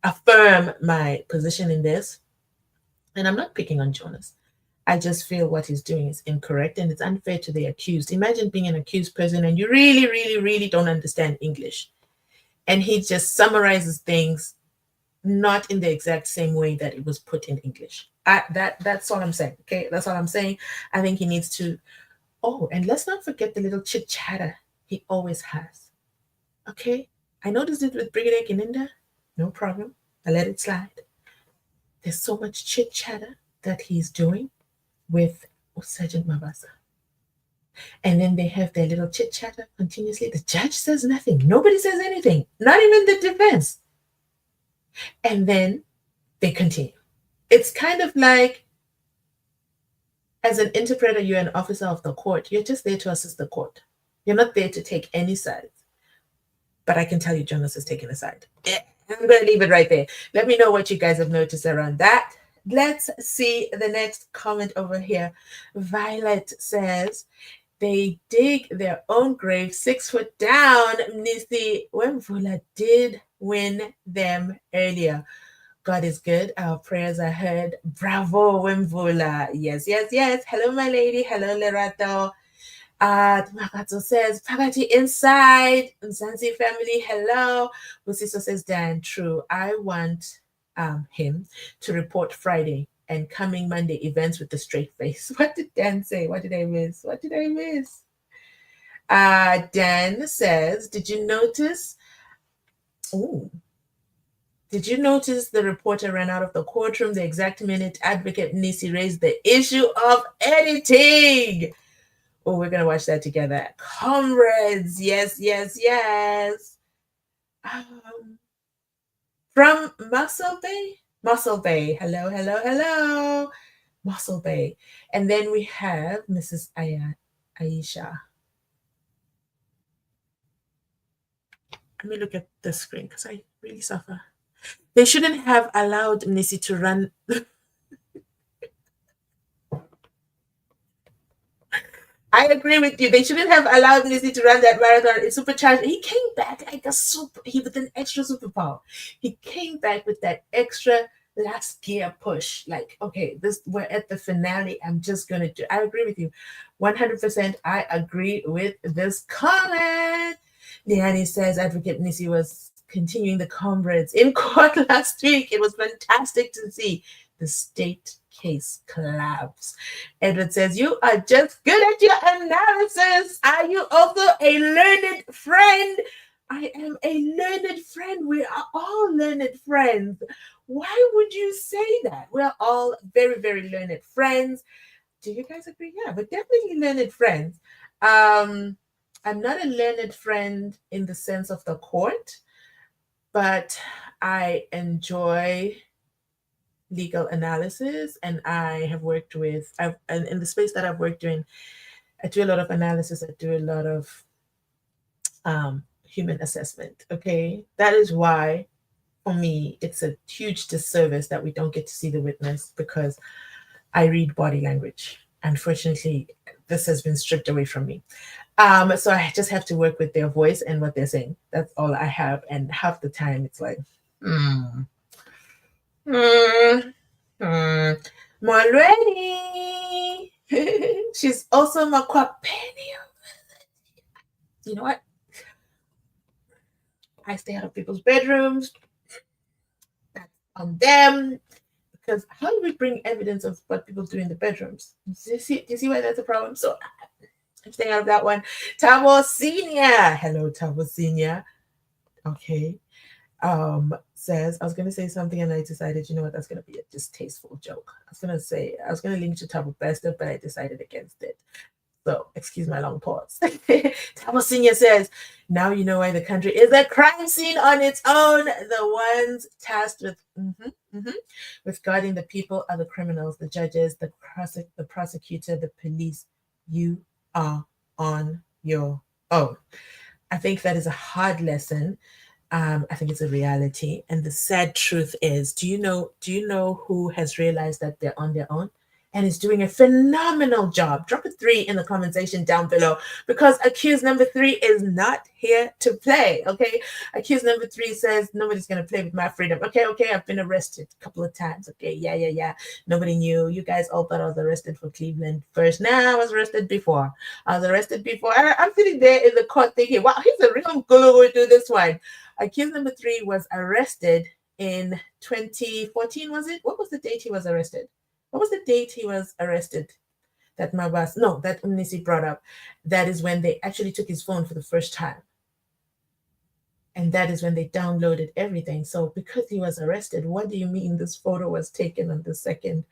affirm my position in this. And I'm not picking on Jonas. I just feel what he's doing is incorrect and it's unfair to the accused. Imagine being an accused person and you really, really, really don't understand English. And he just summarizes things not in the exact same way that it was put in English. That's all I'm saying. Okay, that's all I'm saying. I think he needs to. Oh, and let's not forget the little chit chatter he always has. Okay, I noticed it with Brigadier Gininda. No problem. I let it slide. There's so much chit chatter that he's doing with Sergeant Mavasa. And then they have their little chit chatter continuously. The judge says nothing. Nobody says anything. Not even the defense. And then they continue. It's kind of like, as an interpreter, you're an officer of the court. You're just there to assist the court. You're not there to take any sides. But I can tell you Jonas is taking a side. I'm going to leave it right there. Let me know what you guys have noticed around that. Let's see the next comment over here. Violet says, they dig their own grave 6 foot down. Nissi Wemvula did win them earlier. God is good. Our prayers are heard. Bravo, Wemvula. Yes, yes, yes. Hello, my lady. Hello, Lerato. Makato says, Pagati inside. Mzansi family, hello. Busiso says, Dan, true. I want him to report Friday and coming Monday events with a straight face. What did Dan say? What did I miss? Dan says, did you notice the reporter ran out of the courtroom the exact minute Advocate Nissi raised the issue of editing? Oh, we're going to watch that together. Comrades, yes, yes, yes. From Muscle Bay. Hello, hello, hello. Muscle Bay. And then we have Mrs. Aisha. Let me look at the screen because I really suffer. They shouldn't have allowed Nissi to run. I agree with you. They shouldn't have allowed Nissi to run that marathon. It's supercharged. He came back like with an extra superpower. He came back with that extra last gear push. Like, okay, we're at the finale. I'm just gonna do. I agree with you, 100%. I agree with this comment. Liani says Advocate Nissi was continuing the comrades in court last week. It was fantastic to see the state case collapse. Edward says, you are just good at your analysis. Are you also a learned friend? I am a learned friend. We are all learned friends. Why would you say that? We're all very, very learned friends. Do you guys agree? Yeah, but definitely learned friends. I'm not a learned friend in the sense of the court, but I enjoy legal analysis, and I have worked with, and in the space that I've worked in, I do a lot of analysis. I do a lot of human assessment. Okay, that is why, for me, it's a huge disservice that we don't get to see the witness, because I read body language. Unfortunately, this has been stripped away from me. So I just have to work with their voice and what they're saying. That's all I have. And half the time it's like, Molweni. She's also Makwapeni. You know what? I stay out of people's bedrooms. That's on them. Because how do we bring evidence of what people do in the bedrooms? Do you see why that's a problem? So I'm staying out of that one. Tabo Senior. Hello, Tabo Senior. Okay. Says I was gonna say something and I decided, you know what, that's gonna be a distasteful joke. I was gonna link to Tabo Bester, but I decided against it. So excuse my long pause. Tabo Senior says, now you know why the country is a crime scene on its own. The ones tasked with guarding the people are the criminals, the judges, the prosecutor, the police. You are on your own. I think that is a hard lesson. I think it's a reality. And the sad truth is, do you know who has realized that they're on their own and is doing a phenomenal job? Drop a 3 in the comment section down below, because accused number 3 is not here to play. Okay. Accused number 3 says, nobody's going to play with my freedom. Okay. I've been arrested a couple of times. Okay. Yeah. Nobody knew. You guys all thought I was arrested for Cleveland first. Nah, I was arrested before. I'm sitting there in the court thinking, wow, he's a real guru to this one. Accused number 3 was arrested in 2014, was it? What was the date he was arrested? What was the date he was arrested? That Nissi brought up. That is when they actually took his phone for the first time. And that is when they downloaded everything. So because he was arrested, what do you mean this photo was taken on the 2nd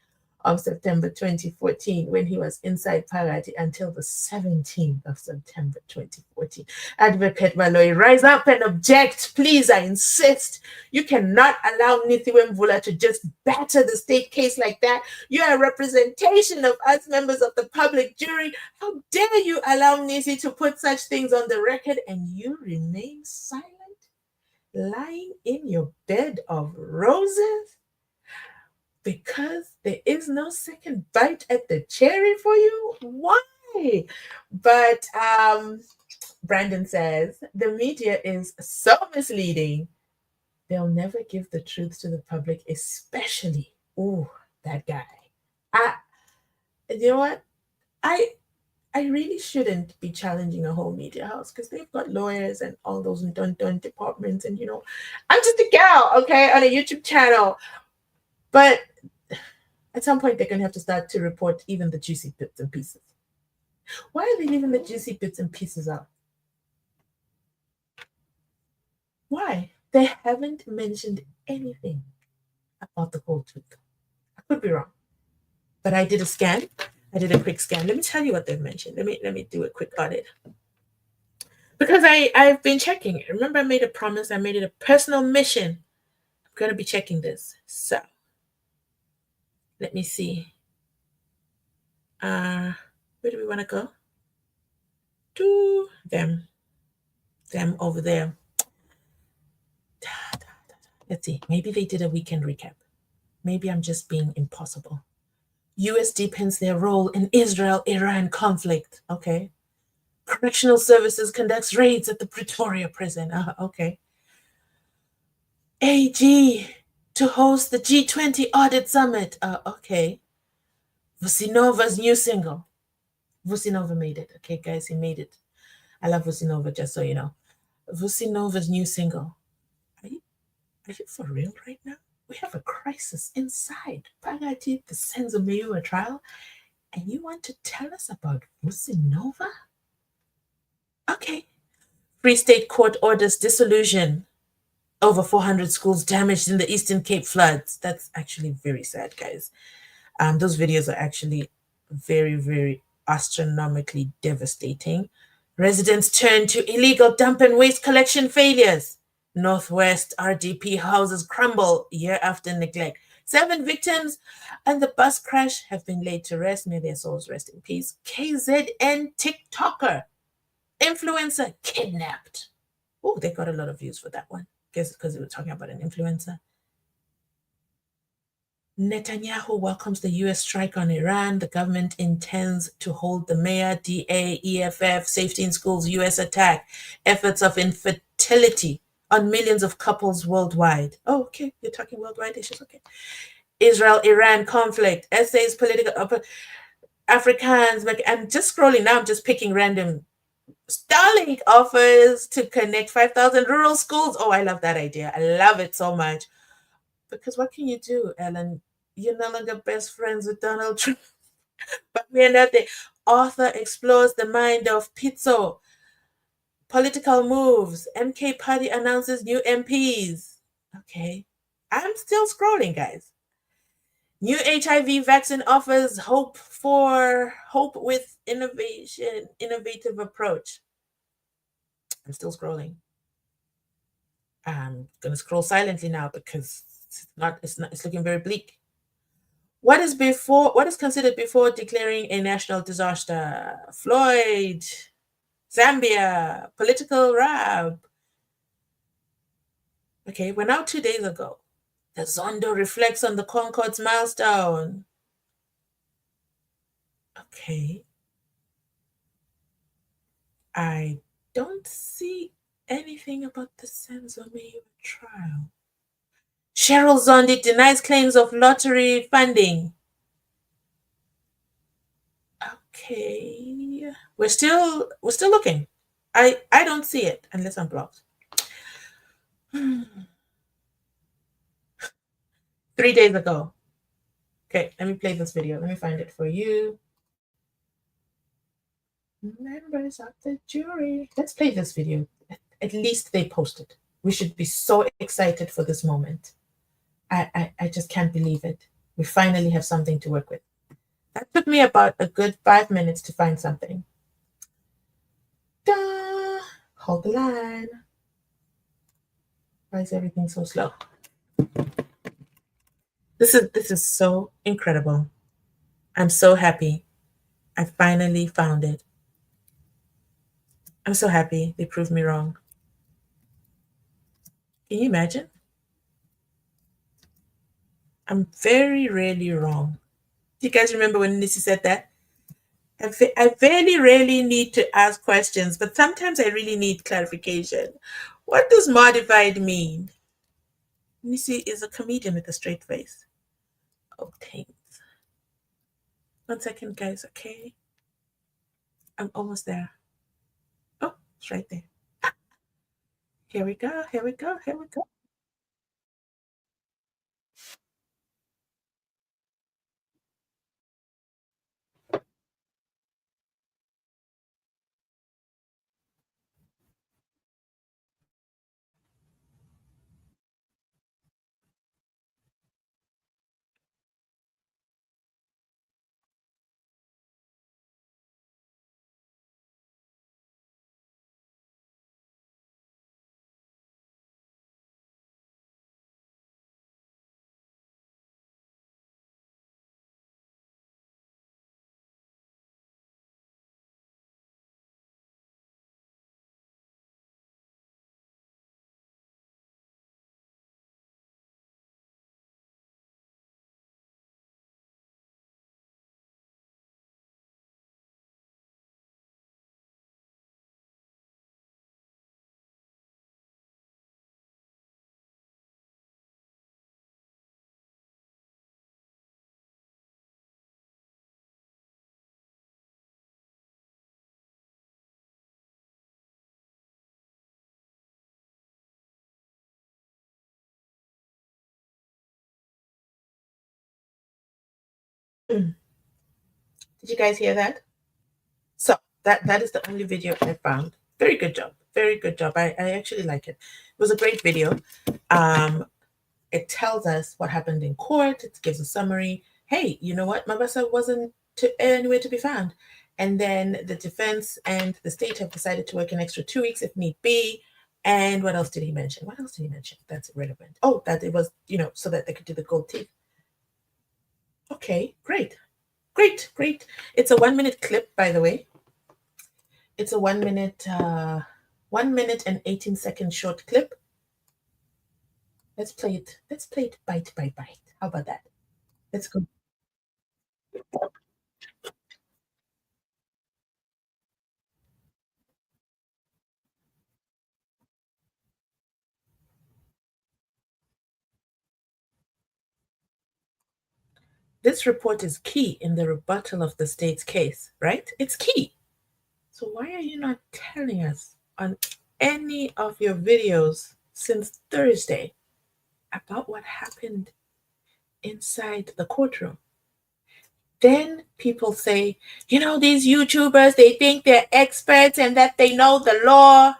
of September 2014 when he was inside Parati until the 17th of September 2014? Advocate Baloy, rise up and object, please. I insist. You cannot allow Nissi Mvula to just batter the state case like that. You are a representation of us, members of the public jury. How dare you allow Nissi to put such things on the record and you remain silent, lying in your bed of roses? Because there is no second bite at the cherry for you? Why? But Brandon says, the media is so misleading. They'll never give the truth to the public, especially, that guy. You know what? I really shouldn't be challenging a whole media house because they've got lawyers and all those done departments. And, I'm just a gal, okay, on a YouTube channel. But at some point, they're going to have to start to report even the juicy bits and pieces. Why are they leaving the juicy bits and pieces out? Why? They haven't mentioned anything about the whole truth. I could be wrong. But I did a scan. I did a quick scan. Let me tell you what they've mentioned. Let me do a quick audit. Because I've been checking. Remember, I made a promise. I made it a personal mission. I'm going to be checking this. So let me see. Where do we want to go? To them over there. Let's see. Maybe they did a weekend recap. Maybe I'm just being impossible. US deepens their role in Israel-Iran conflict. Okay. Correctional Services conducts raids at the Pretoria prison. Okay. AG to host the G20 Audit Summit. Okay. Vusinova's new single. Vusinova made it. Okay, guys, he made it. I love Vusinova, just so you know. Vusinova's new single. Are you for real right now? We have a crisis inside Pagati, the SENZO MEYIWA trial, and you want to tell us about Vusinova? Okay. Free State Court orders dissolution. Over 400 schools damaged in the Eastern Cape floods. That's actually very sad, guys. Those videos are actually very, very astronomically devastating. Residents turn to illegal dump and waste collection failures. Northwest RDP houses crumble year after neglect. 7 victims and the bus crash have been laid to rest. May their souls rest in peace. KZN TikToker, influencer kidnapped. Oh, they got a lot of views for that one. Guess because they were talking about an influencer. Netanyahu welcomes the US strike on Iran. The government intends to hold the mayor, DA, EFF, safety in schools, US attack, efforts of infertility on millions of couples worldwide. Oh, okay, you're talking worldwide issues. Okay. Israel-Iran conflict, essays, political Africans. I'm just scrolling now. I'm just picking random. Starlink offers to connect 5,000 rural schools. Oh, I love that idea. I love it so much. Because what can you do, Ellen? You're no longer best friends with Donald Trump. But we're not there. Author explores the mind of Pizzo. Political moves. MK Party announces new MPs. Okay. I'm still scrolling, guys. New HIV vaccine offers hope with innovative approach. I'm still scrolling. I'm gonna scroll silently now because it's looking very bleak. What is considered before declaring a national disaster? Floyd, Zambia, political rap. Okay, we're now 2 days ago. The Zondo reflects on the Concord's milestone. Okay. I don't see anything about the SENZO MEYIWA trial. Cheryl Zondi denies claims of lottery funding. Okay. We're still looking. I don't see it unless I'm blocked. 3 days ago. Okay, let me play this video. Let me find it for you. Members of the jury. Let's play this video. At least they posted. We should be so excited for this moment. I just can't believe it. We finally have something to work with. That took me about a good 5 minutes to find something. Da! Hold the line. Why is everything so slow? This is so incredible. I'm so happy. I finally found it. I'm so happy they proved me wrong. Can you imagine? I'm very rarely wrong. Do you guys remember when Nissi said that? I very rarely need to ask questions, but sometimes I really need clarification. What does modified mean? Nissi is a comedian with a straight face. Okay. 1 second, guys, okay? I'm almost there. Oh, it's right there. Here we go, here we go, here we go. Did you guys hear that? So that is the only video I found. Very good job. Very good job. I actually like it. It was a great video. It tells us what happened in court. It gives a summary. Hey, you know what? Mavasa wasn't anywhere to be found. And then the defense and the state have decided to work an extra 2 weeks if need be. And what else did he mention? What else did he mention? That's irrelevant. Oh, that it was, so that they could do the gold teeth. Okay, great. Great, great. It's a 1 minute clip, by the way. It's a 1 minute, 1 minute and 18-second short clip. Let's play it. Let's play it bite by bite. How about that? Let's go. This report is key in the rebuttal of the state's case, right? It's key. So why are you not telling us on any of your videos since Thursday about what happened inside the courtroom? Then people say, these YouTubers, they think they're experts and that they know the law.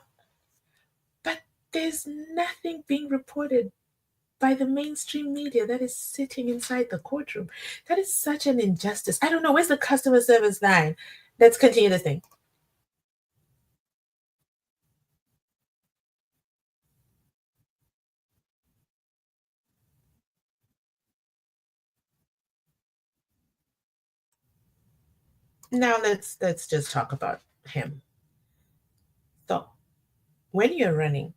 But there's nothing being reported by the mainstream media that is sitting inside the courtroom. That is such an injustice. I don't know. Where's the customer service line? Let's continue the thing. Now let's just talk about him. So when you're running,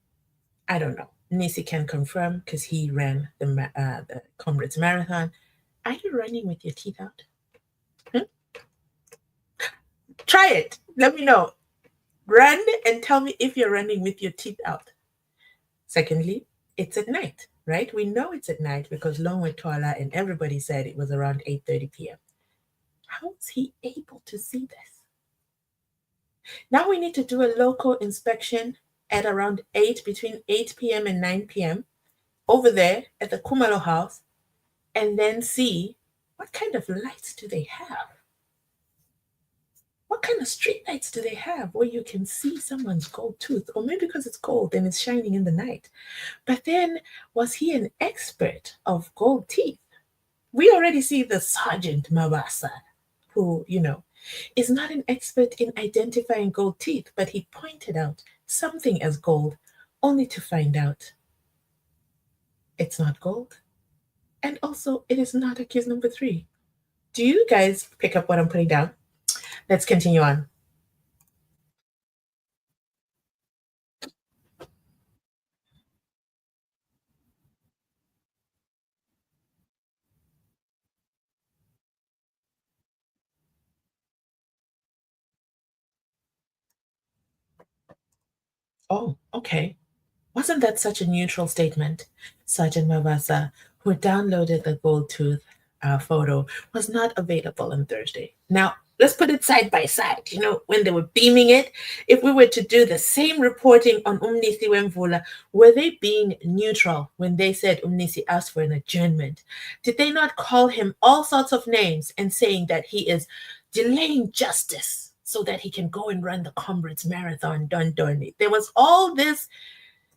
I don't know. Nissi can confirm because he ran the Comrades Marathon. Are you running with your teeth out? Hmm? Try it. Let me know. Run and tell me if you're running with your teeth out. Secondly, it's at night, right? We know it's at night because Long Tola and everybody said it was around 8:30 p.m. How was he able to see this? Now we need to do a local inspection at around 8, between 8 p.m. and 9 p.m. over there at the Kumalo house, and then see what kind of lights do they have? What kind of street lights do they have where you can see someone's gold tooth? Or maybe because it's gold and it's shining in the night. But then, was he an expert of gold teeth? We already see the Sergeant Mavasa, who, is not an expert in identifying gold teeth, but he pointed out something as gold, only to find out it's not gold. And also, it is not accused number 3. Do you guys pick up what I'm putting down? Let's continue on. Oh, okay. Wasn't that such a neutral statement? Sergeant Mavasa, who downloaded the gold tooth photo, was not available on Thursday. Now, let's put it side by side. When they were beaming it, if we were to do the same reporting on Nissi Wemvula, were they being neutral when they said Nissi asked for an adjournment? Did they not call him all sorts of names and saying that he is delaying justice so that he can go and run the Comrades Marathon? Done. There was all this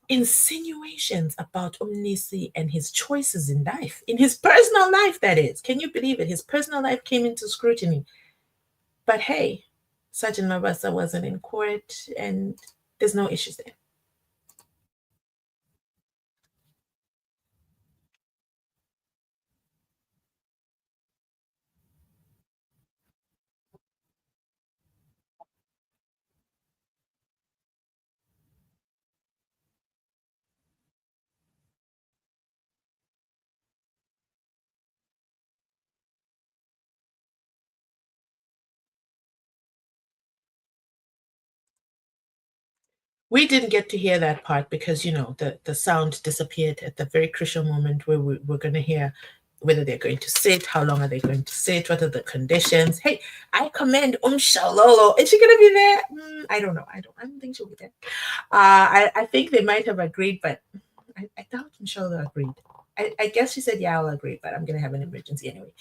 insinuations about Nissi and his choices in life, in his personal life, that is. Can you believe it? His personal life came into scrutiny. But hey, Sergeant Mabasa wasn't in court and there's no issues there. We didn't get to hear that part because, the sound disappeared at the very crucial moment where we're going to hear whether they're going to sit, how long are they going to sit, what are the conditions. Hey, I commend Shalolo. Is she going to be there? I don't know. I don't think she'll be there. I think they might have agreed, but I doubt Shalolo agreed. I guess she said, yeah, I'll agree, but I'm going to have an emergency anyway.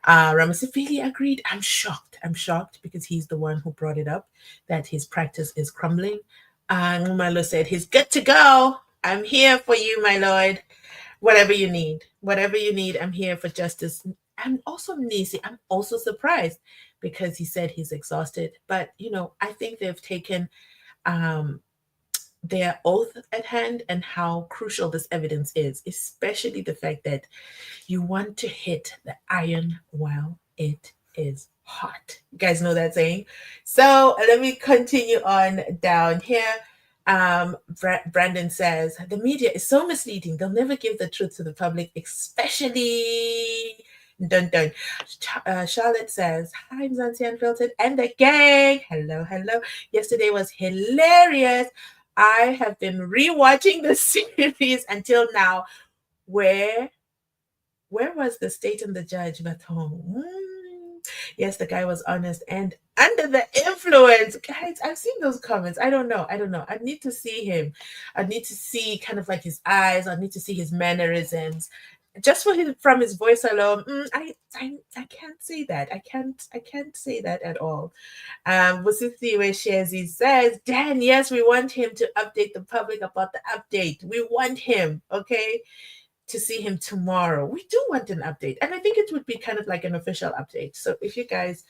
Ramasifili agreed. I'm shocked. I'm shocked because he's the one who brought it up, that his practice is crumbling. And Umalo said, he's good to go. I'm here for you, my lord. Whatever you need. Whatever you need, I'm here for justice. I'm also Nissi. I'm also surprised because he said he's exhausted. But, I think they've taken their oath at hand and how crucial this evidence is, especially the fact that you want to hit the iron while it is hot. You guys know that saying? So let me continue on down here. Brandon says, the media is so misleading. They'll never give the truth to the public, especially... Dun dun. Charlotte says, hi, Mzansi Unfiltered and the gang. Hello. Yesterday was hilarious. I have been rewatching the series until now. Where where was the state and the judge? But yes, the guy was honest and under the influence. Guys, I've seen those comments. I don't know. I need to see him. I need to see kind of like his eyes. I need to see his mannerisms. Just from his voice alone, I can't say that. I can't say that at all. Wasithi where shares, he says, Dan, yes, we want him to update the public about the update. We want him, okay, to see him tomorrow. We do want an update. And I think it would be kind of like an official update. So if you guys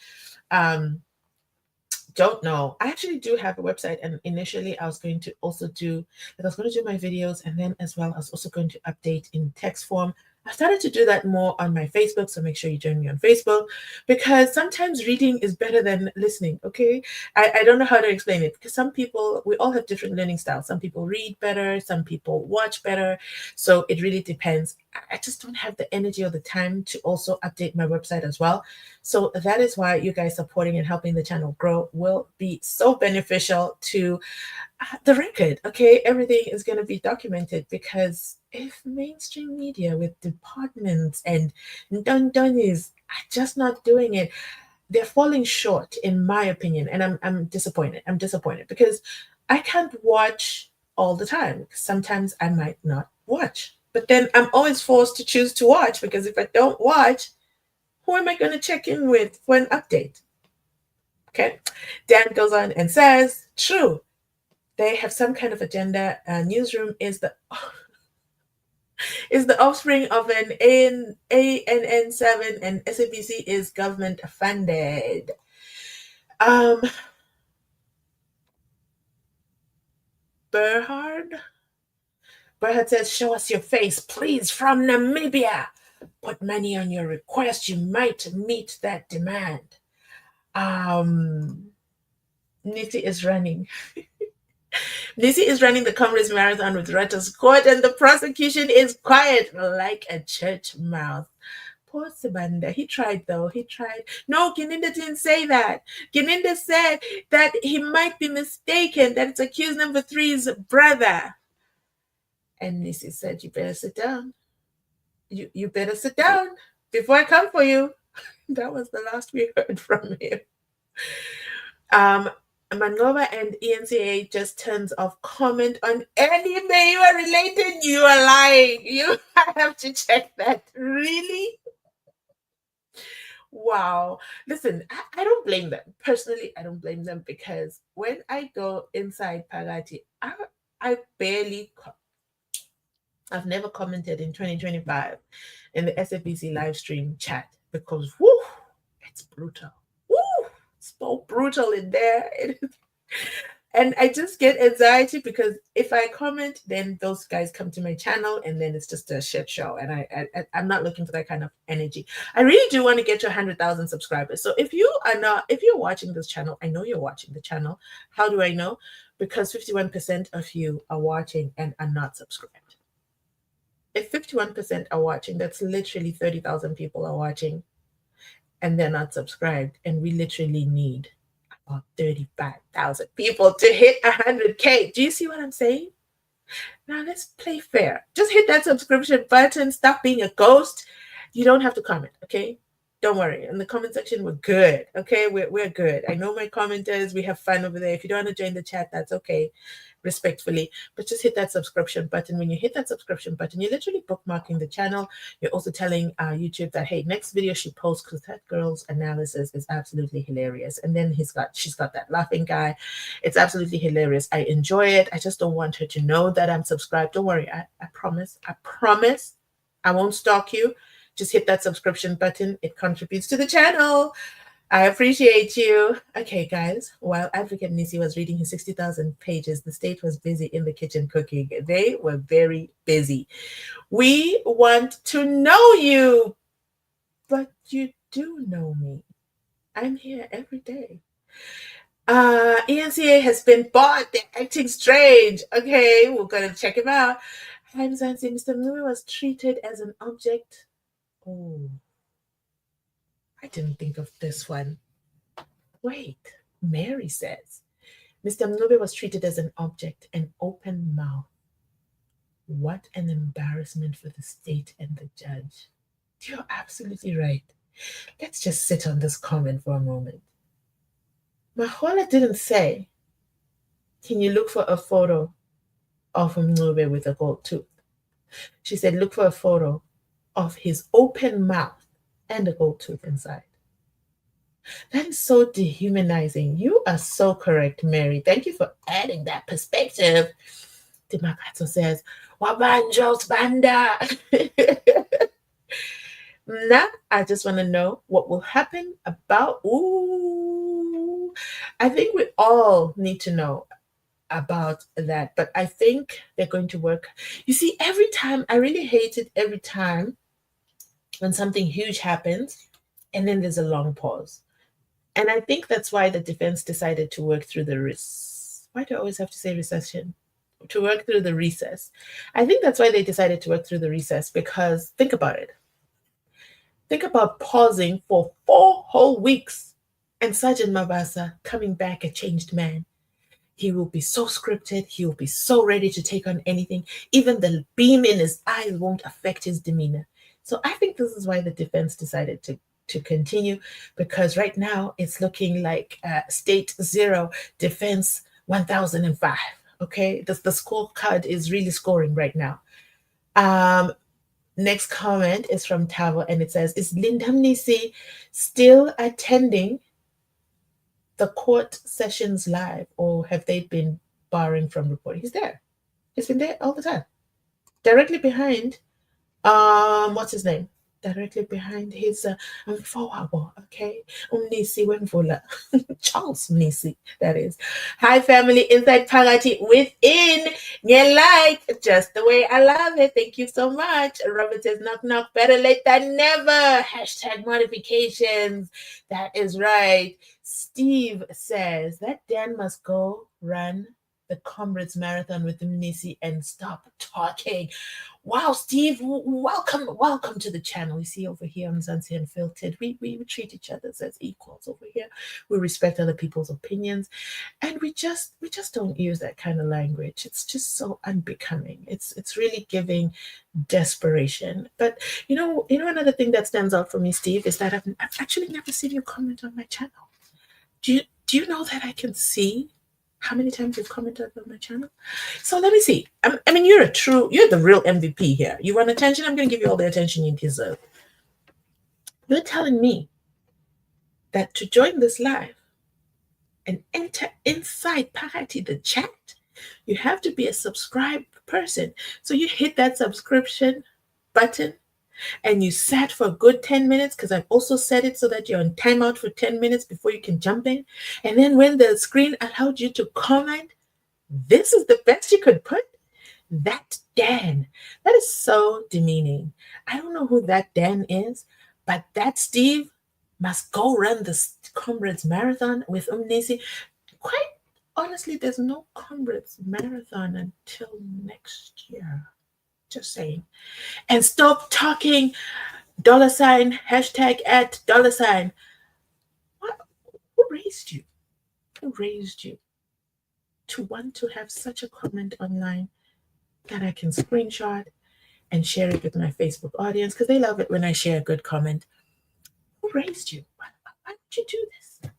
don't know, I actually do have a website, and initially I was going to do my videos, and then as well I was also going to update in text form. I started to do that more on my Facebook, so make sure you join me on Facebook, because sometimes reading is better than listening, okay? I don't know how to explain it, because some people, we all have different learning styles. Some people read better, some people watch better, so it really depends. I just don't have the energy or the time to also update my website as well. So that is why you guys supporting and helping the channel grow will be so beneficial to the record, okay? Everything is going to be documented, because if mainstream media with departments and dun-dunnies are just not doing it, they're falling short, in my opinion. And I'm disappointed. I'm disappointed because I can't watch all the time. Sometimes I might not watch, but then I'm always forced to choose to watch, because if I don't watch, who am I going to check in with for an update? Okay. Dan goes on and says, true, they have some kind of agenda. Newsroom is the offspring of an ANN7, and SABC is government funded. Berhard says, show us your face, please, from Namibia. Put money on your request. You might meet that demand. Nissi is running. Nissi is running the Comrades Marathon with RATHA'S court, and the prosecution is quiet like a church mouse. Poor Sibanda. He tried, though. He tried. No, Gininda didn't say that. Gininda said that he might be mistaken, that it's accused number 3's brother. And Nissi said, you better sit down. You better sit down before I come for you. That was the last we heard from him. Mangoba and ENCA just turns off comment on any Meyiwa related. You are lying. You have to check that. Really? Wow. Listen, I don't blame them. Personally, I don't blame them, because when I go inside Pagati, I barely, I've never commented in 2025 in the SFBC live stream chat, because whoo, it's brutal. Woo, it's so brutal in there. And I just get anxiety, because if I comment, then those guys come to my channel, and then it's just a shit show. And I'm not looking for that kind of energy. I really do want to get to 100,000 subscribers. So if you're watching this channel, I know you're watching the channel. How do I know? Because 51% of you are watching and are not subscribed. If 51% are watching, that's literally 30,000 people are watching and they're not subscribed. And we literally need about 35,000 people to hit 100K. Do you see what I'm saying? Now let's play fair. Just hit that subscription button. Stop being a ghost. You don't have to comment, okay? Don't worry. In the comment section, we're good, okay? We're good. I know my commenters. We have fun over there. If you don't want to join the chat, that's okay, respectfully. But just hit that subscription button. When you hit that subscription button, you're literally bookmarking the channel. You're also telling YouTube that, hey, next video she posts, because that girl's analysis is absolutely hilarious. And then she's got that laughing guy. It's absolutely hilarious. I enjoy it. I just don't want her to know that I'm subscribed. Don't worry. I promise. I promise I won't stalk you. Just hit that subscription button. It contributes to the channel. I appreciate you. Okay, guys, while Advocate Nissi was reading his 60,000 pages, the state was busy in the kitchen cooking. They were very busy. We want to know you, but you do know me. I'm here every day. ENCA has been bought. They're acting strange. Okay, we're going to check him out. Hi, Mzansi. Mr. Mui was treated as an object. Oh, I didn't think of this one. Wait, Mary says, Mr. Mngube was treated as an object, an open mouth. What an embarrassment for the state and the judge. You're absolutely right. Let's just sit on this comment for a moment. Mahala didn't say, can you look for a photo of Mncube with a gold tooth? She said, look for a photo of his open mouth and a gold tooth inside. That is so dehumanizing. You are so correct, Mary. Thank you for adding that perspective. Dimakato says, Wabanjos Banda. Now, I just want to know what will happen about. Ooh, I think we all need to know about that, but I think they're going to work. You see, every time, I really hate it every time when something huge happens and then there's a long pause. And I think that's why the defense decided to work through the why do I always have to say recession? To work through the recess. I think that's why they decided to work through the recess, because think about it. Think about pausing for 4 whole weeks and Sergeant Mavasa coming back a changed man. He will be so scripted. He will be so ready to take on anything. Even the beam in his eyes won't affect his demeanor. So I think this is why the defense decided to continue, because right now it's looking like state 0, defense 1005. Okay, the scorecard is really scoring right now. Next comment is from Tavo, and it says, is Nissi still attending the court sessions live, or have they been barring from reporting? He's there. He's been there all the time. Directly behind, what's his name? Directly behind his okay, Nissi Wemvula, Charles Nissi, that is. Hi family, inside Pagati within. You like just the way I love it. Thank you so much. Robert says, knock knock, better late than never. Hashtag modifications. That is right. Steve says that Dan must go run the Comrades Marathon with Nissi and stop talking. Wow, Steve, welcome to the channel. You see over here on Mzansi Unfiltered, we treat each other as equals over here. We respect other people's opinions, and we just don't use that kind of language. It's just so unbecoming. It's really giving desperation. But you know another thing that stands out for me, Steve, is that I've actually never seen you comment on my channel. Do you know that I can see how many times you've commented on my channel? So let me see. I mean, you're the real MVP here. You want attention? I'm going to give you all the attention you deserve. You're telling me that to join this live and enter inside Parati, the chat, you have to be a subscribed person. So you hit that subscription button and you sat for a good 10 minutes, because I've also set it so that you're on timeout for 10 minutes before you can jump in. And then when the screen allowed you to comment, this is the best you could put? That Dan. That is so demeaning. I don't know who that Dan is, but that Steve must go run the Comrades Marathon with Nissi. Quite honestly, there's no Comrades Marathon until next year. Just saying. And stop talking $, hashtag at $. What? Who raised you? Who raised you to want to have such a comment online that I can screenshot and share it with my Facebook audience, because they love it when I share a good comment? Who raised you? Why would you do this?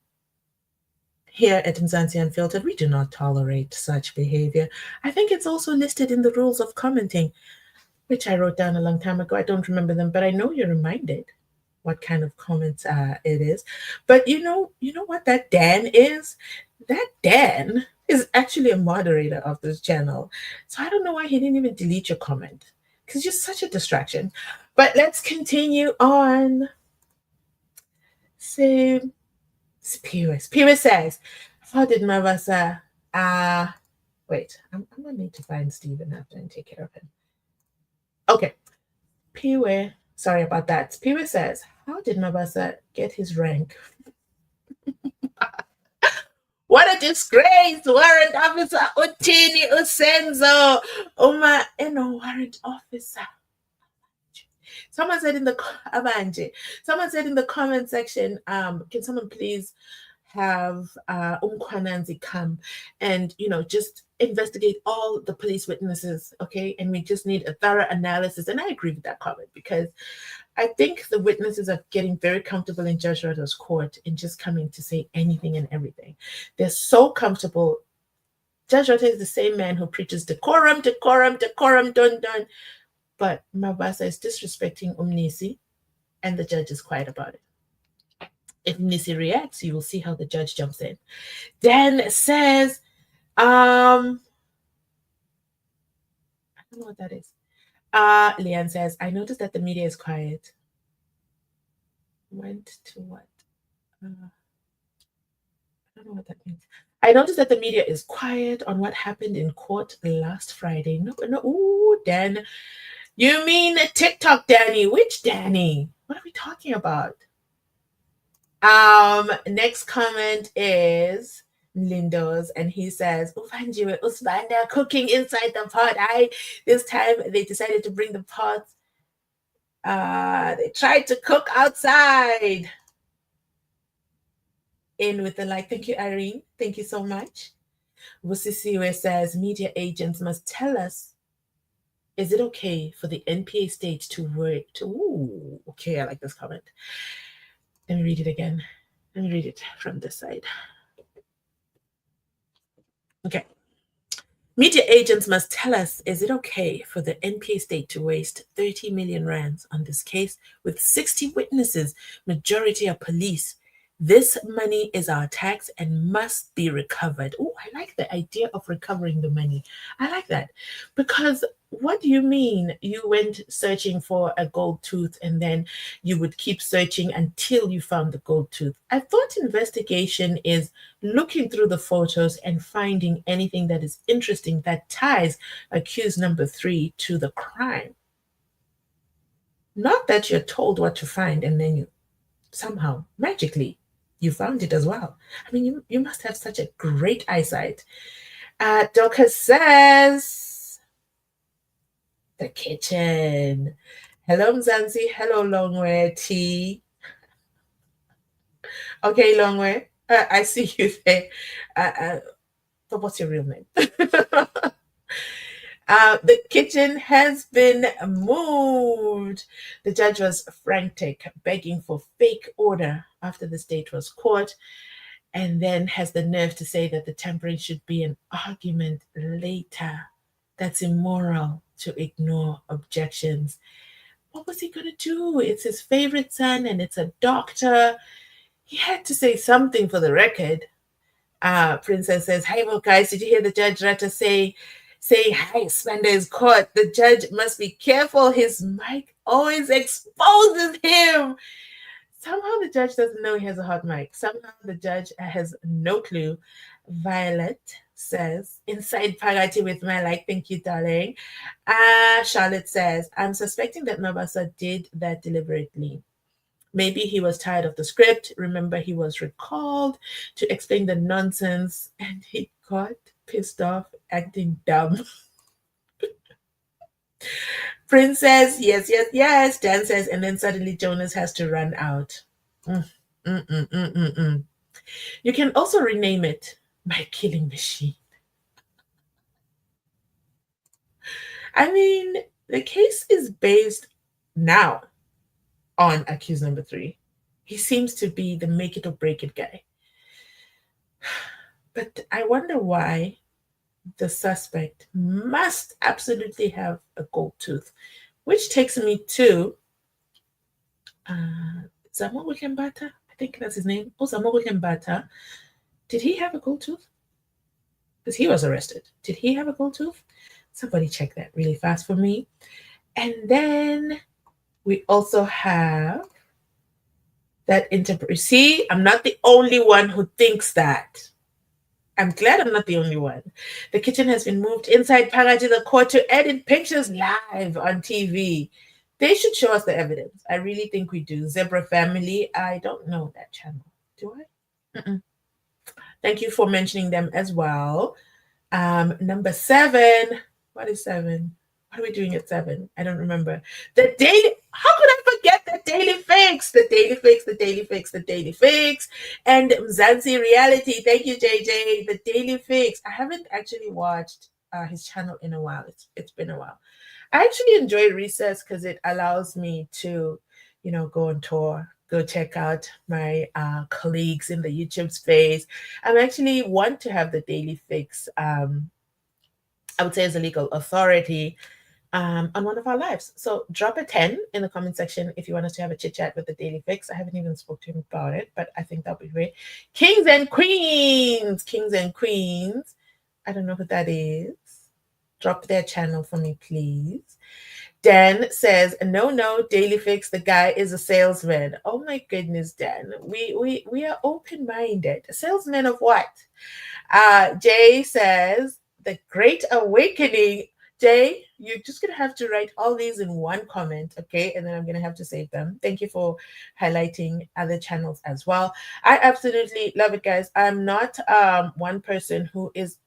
Here at Mzansi Unfiltered, we do not tolerate such behavior. I think it's also listed in the rules of commenting, which I wrote down a long time ago. I don't remember them, but I know you're reminded what kind of comments it is. But you know what that Dan is? That Dan is actually a moderator of this channel. So I don't know why he didn't even delete your comment, because you're such a distraction. But let's continue on. So, Spirit says, how did Mavasa, wait, I'm going to need to find Stephen after and take care of him. Okay. Piwe, sorry about that. Piwe says, how did Mavasa get his rank? What a disgrace! Warrant officer Utini Usenzo. Uma eno warrant officer. Someone said in the comment section, can someone please have Umkwananzi come and just investigate all the police witnesses, okay? And we just need a thorough analysis. And I agree with that comment, because I think the witnesses are getting very comfortable in Judge Ratha's court and just coming to say anything and everything. They're so comfortable. Judge Ratha is the same man who preaches decorum, decorum, decorum, dun dun. But Mavasa is disrespecting Nissi, and the judge is quiet about it. If Nissi reacts, you will see how the judge jumps in. Dan says, I don't know what that is. Leanne says, I noticed that the media is quiet. Went to what? I don't know what that means. I noticed that the media is quiet on what happened in court last Friday. No, ooh, Dan. You mean TikTok Danny? Which Danny? What are we talking about? Next comment is Lindo's, and he says, Ufanjiwe Usbanda cooking inside the pot. This time they decided to bring the pot. They tried to cook outside. In with the like. Thank you, Irene. Thank you so much. Wusisiwe says, media agents must tell us, is it okay for the NPA stage to work? Ooh, okay, I like this comment. Let me read it again. Let me read it from this side. Okay. Media agents must tell us, is it okay for the NPA state to waste 30 million rands on this case with 60 witnesses, majority are police? This money is our tax and must be recovered. Oh, I like the idea of recovering the money. I like that. Because what do you mean you went searching for a gold tooth and then you would keep searching until you found the gold tooth? I thought investigation is looking through the photos and finding anything that is interesting that ties accused number 3 to the crime. Not that you're told what to find and then you somehow magically you found it as well. I mean, you must have such a great eyesight. Doka says, the kitchen. Hello, Mzansi. Hello, Longway T. Okay, Longway. I see you there. But what's your real name? The kitchen has been moved. The judge was frantic, begging for fake order after the state was caught, and then has the nerve to say that the tampering should be an argument later. That's immoral to ignore objections. What was he going to do? It's his favorite son, and it's a doctor. He had to say something for the record. Princess says, "Hey, well, guys, did you hear the Judge Ratha saying, hi, Spender is caught. The judge must be careful. His mic always exposes him." Somehow the judge doesn't know he has a hot mic. Somehow the judge has no clue. Violet says, inside Parati with my like, thank you, darling. Charlotte says, I'm suspecting that Mavasa did that deliberately. Maybe he was tired of the script. Remember, he was recalled to explain the nonsense and he got pissed off, acting dumb. Princess, yes. Dan says, and then suddenly Jonas has to run out. You can also rename it My Killing Machine. I mean, the case is based now on accused number 3. He seems to be the make it or break it guy. But I wonder why the suspect must absolutely have a gold tooth, which takes me to Zamogo Kembata. I think that's his name. Oh, Zamogo Kembata. Did he have a gold tooth? Because he was arrested. Did he have a gold tooth? Somebody check that really fast for me. And then we also have that interpret. See, I'm not the only one who thinks that. I'm glad I'm not the only one. The kitchen has been moved inside Paraji, the court, to edit pictures live on TV. They should show us the evidence. I really think we do. Zebra Family, I don't know that channel. Do I? Thank you for mentioning them as well. Number 7. What is 7? What are we doing at 7? I don't remember. The daily. How could I forget the daily fix? The daily fix. The daily fix. The daily fix. And Mzansi Reality. Thank you, JJ. The daily fix. I haven't actually watched his channel in a while. It's been a while. I actually enjoy Recess because it allows me to go on tour, go check out my colleagues in the YouTube space. I actually want to have the Daily Fix, I would say, as a legal authority on one of our lives. So drop a 10 in the comment section if you want us to have a chit chat with the Daily Fix. I haven't even spoke to him about it, but I think that'll be great. Kings and Queens. I don't know who that is. Drop their channel for me, please. Dan says, no, Daily Fix, the guy is a salesman. Oh my goodness, Dan. We are open-minded. A salesman of what? Jay says, the Great Awakening. Jay, you're just going to have to write all these in one comment, okay? And then I'm going to have to save them. Thank you for highlighting other channels as well. I absolutely love it, guys. I'm not one person who is,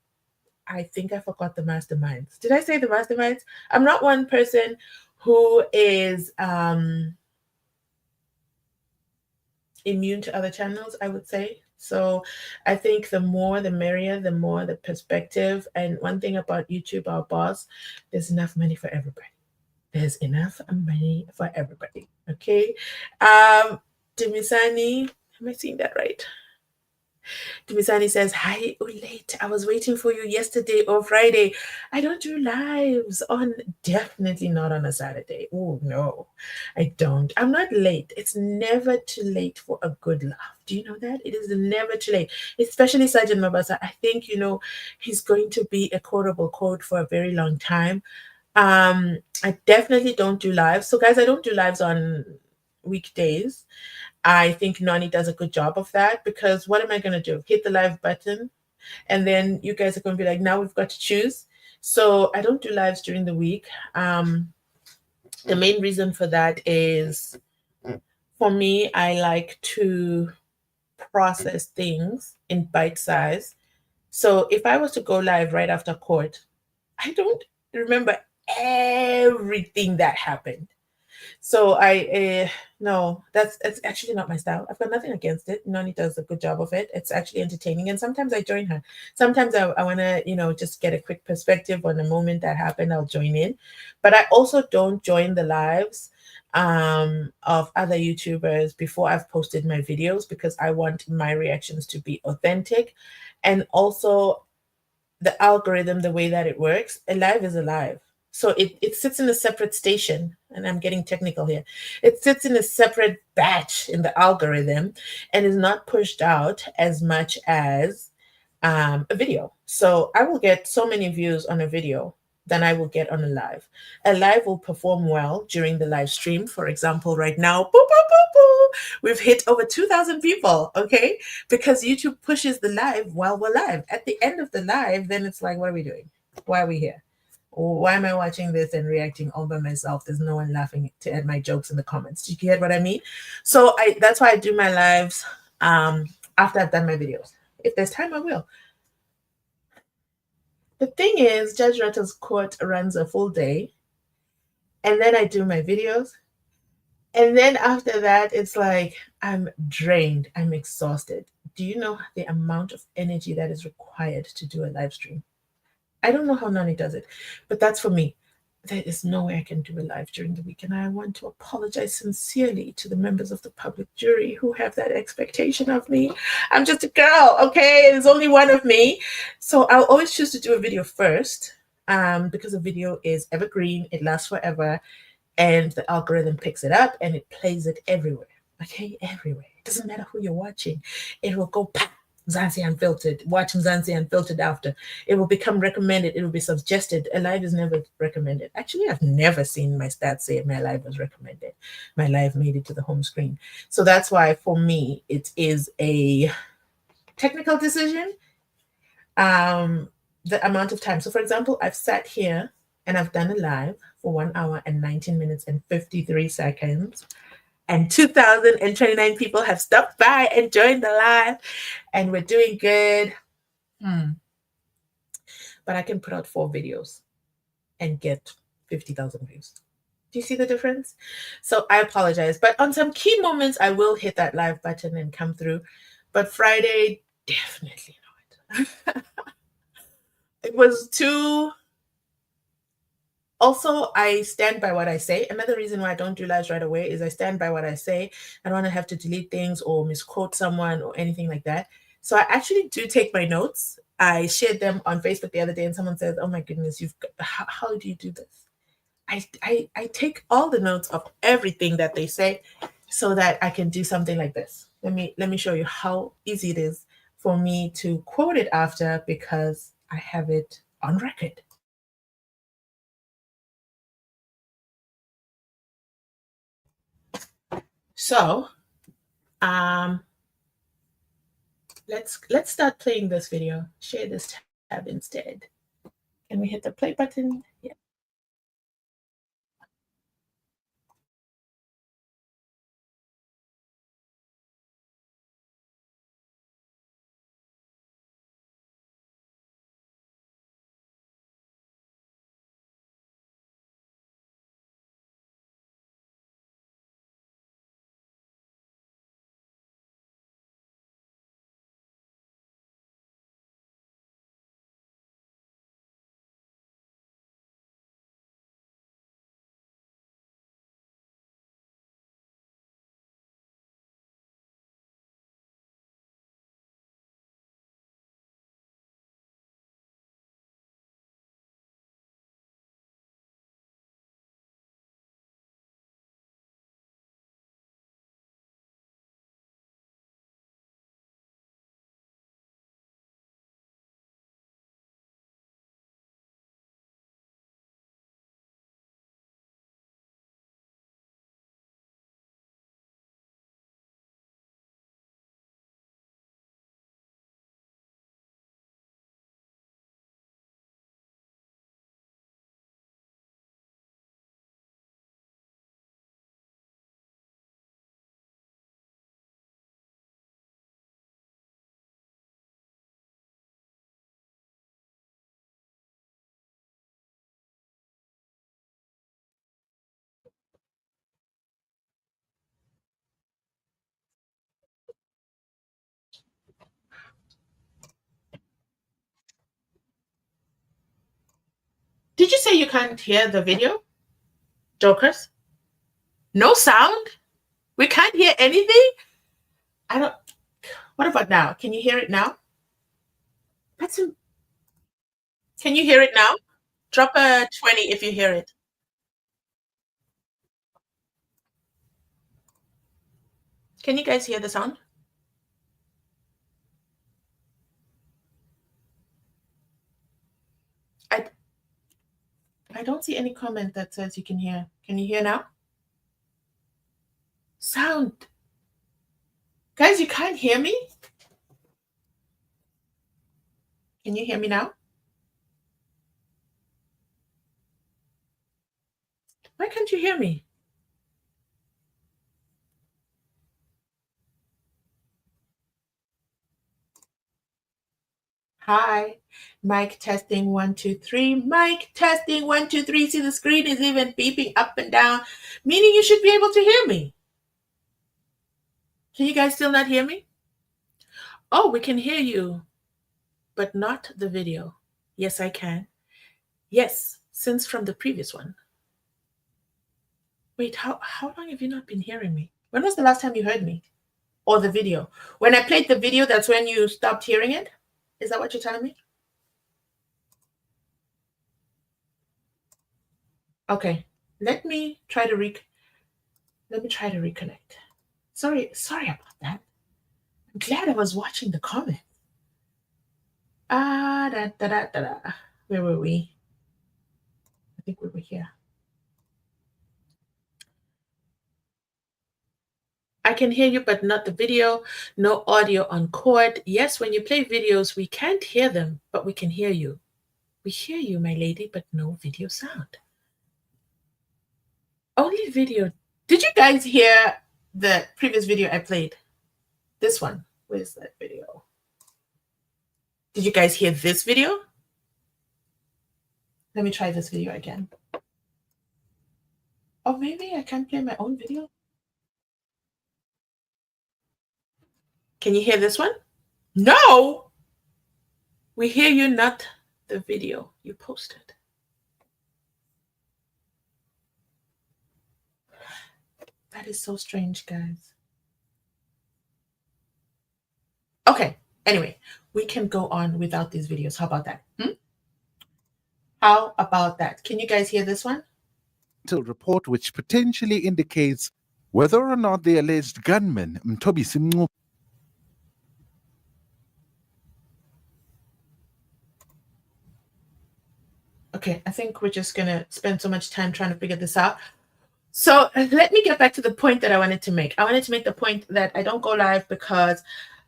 I think I forgot the masterminds. Did I say the masterminds? I'm not one person who is immune to other channels, I would say. So I think the more the merrier, the more the perspective. And one thing about YouTube, our boss, there's enough money for everybody. There's enough money for everybody. Okay. Dimisani, am I seeing that right? Dimisani says, hi, late. I was waiting for you yesterday or Friday. I don't do lives definitely not on a Saturday. Oh, no, I don't. I'm not late. It's never too late for a good laugh. Do you know that? It is never too late, especially Sergeant Mavasa. I think, he's going to be a quotable quote for a very long time. I definitely don't do lives. So, guys, I don't do lives on weekdays. I think Nani does a good job of that, because what am I going to do? Hit the live button, and then you guys are going to be like, now we've got to choose. So I don't do lives during the week. The main reason for that is, for me, I like to process things in bite size. So if I was to go live right after court, I don't remember everything that happened. So no, that's actually not my style. I've got nothing against it. Nani does a good job of it. It's actually entertaining, and sometimes I join her. Sometimes I want to just get a quick perspective on a moment that happened. I'll join in, but I also don't join the lives of other YouTubers before I've posted my videos, because I want my reactions to be authentic. And also, the algorithm, the way that it works, a live is a live. So it sits in a separate station, and I'm getting technical here. It sits in a separate batch in the algorithm and is not pushed out as much as a video. So I will get so many views on a video than I will get on a live. A live will perform well during the live stream. For example, right now, boo, boo, boo, boo, we've hit over 2,000 people, okay? Because YouTube pushes the live while we're live. At the end of the live, then it's like, what are we doing? Why are we here? Why am I watching this and reacting all by myself? There's no one laughing at my jokes in the comments. Do you get what I mean? So that's why I do my lives after I've done my videos. If there's time, I will. The thing is, Judge RATHA'S court runs a full day, and then I do my videos. And then after that, it's like I'm drained. I'm exhausted. Do you know the amount of energy that is required to do a live stream? I don't know how Nani does it, but that's for me. There is no way I can do a live during the week. And I want to apologize sincerely to the members of the public jury who have that expectation of me. I'm just a girl, okay? There's only one of me. So I'll always choose to do a video first, because a video is evergreen. It lasts forever. And the algorithm picks it up and it plays it everywhere. Okay? Everywhere. It doesn't matter who you're watching. It will go pop. Mzansi Unfiltered, watch Mzansi Unfiltered after. It will become recommended. It will be suggested. A live is never recommended. Actually, I've never seen my stats say my live was recommended. My live made it to the home screen. So that's why, for me, it is a technical decision. The amount of time. So, for example, I've sat here and I've done a live for 1 hour and 19 minutes and 53 seconds. And 2,029 people have stopped by and joined the live, and we're doing good. But I can put out 4 videos and get 50,000 views. Do you see the difference? So I apologize. But on some key moments, I will hit that live button and come through. But Friday, definitely not. It was too Also, I stand by what I say. Another reason why I don't do lives right away is I stand by what I say. I don't want to have to delete things or misquote someone or anything like that. So I actually do take my notes. I shared them on Facebook the other day, and someone says, "Oh my goodness, how do you do this?" I take all the notes of everything that they say so that I can do something like this. Let me show you how easy it is for me to quote it after because I have it on record. So um let's start playing this video. Share this tab instead. Can we hit the play button? Yeah. Did you say you can't hear the video, Jokers? No sound? We can't hear anything? I don't. What about now? Can you hear it now? That's a, can you hear it now? Drop a 20 if you hear it. Can you guys hear the sound? I I don't see any comment that says you can hear. Can you hear now? Sound. Guys, you can't hear me? Can you hear me now? Why can't you hear me? Hi. Mic testing 1 2 3. Mic testing 1 2 3. See, the screen is even beeping up and down, meaning you should be able to hear me. Can you guys still not hear me? Oh, we can hear you, but not the video. Yes, I can. Yes, since from the previous one. Wait, how long have you not been hearing me? When was the last time you heard me? Or the video? When I played the video, that's when you stopped hearing it? Is that what you're telling me? Okay. Let me try to reconnect. Sorry about that. I'm glad I was watching the comment. Da da da da da. Where were we? I think we were here. I can hear you, but not the video. No audio on court. Yes, when you play videos, we can't hear them, but we can hear you. We hear you, my lady, but no video sound. Only video. Did you guys hear the previous video I played? This one. Where's that video? Did you guys hear this video? Let me try this video again. Or maybe I can play my own video. Can you hear this one? No! We hear you, not the video you posted. That is so strange, guys. Okay, anyway, we can go on without these videos. How about that? How about that? Can you guys hear this one? Report which potentially indicates whether or not the alleged gunman, Mthobisi Mngcubo, Okay, I think we're just going to spend so much time trying to figure this out. So let me get back to the point that I wanted to make. I wanted to make the point that I don't go live because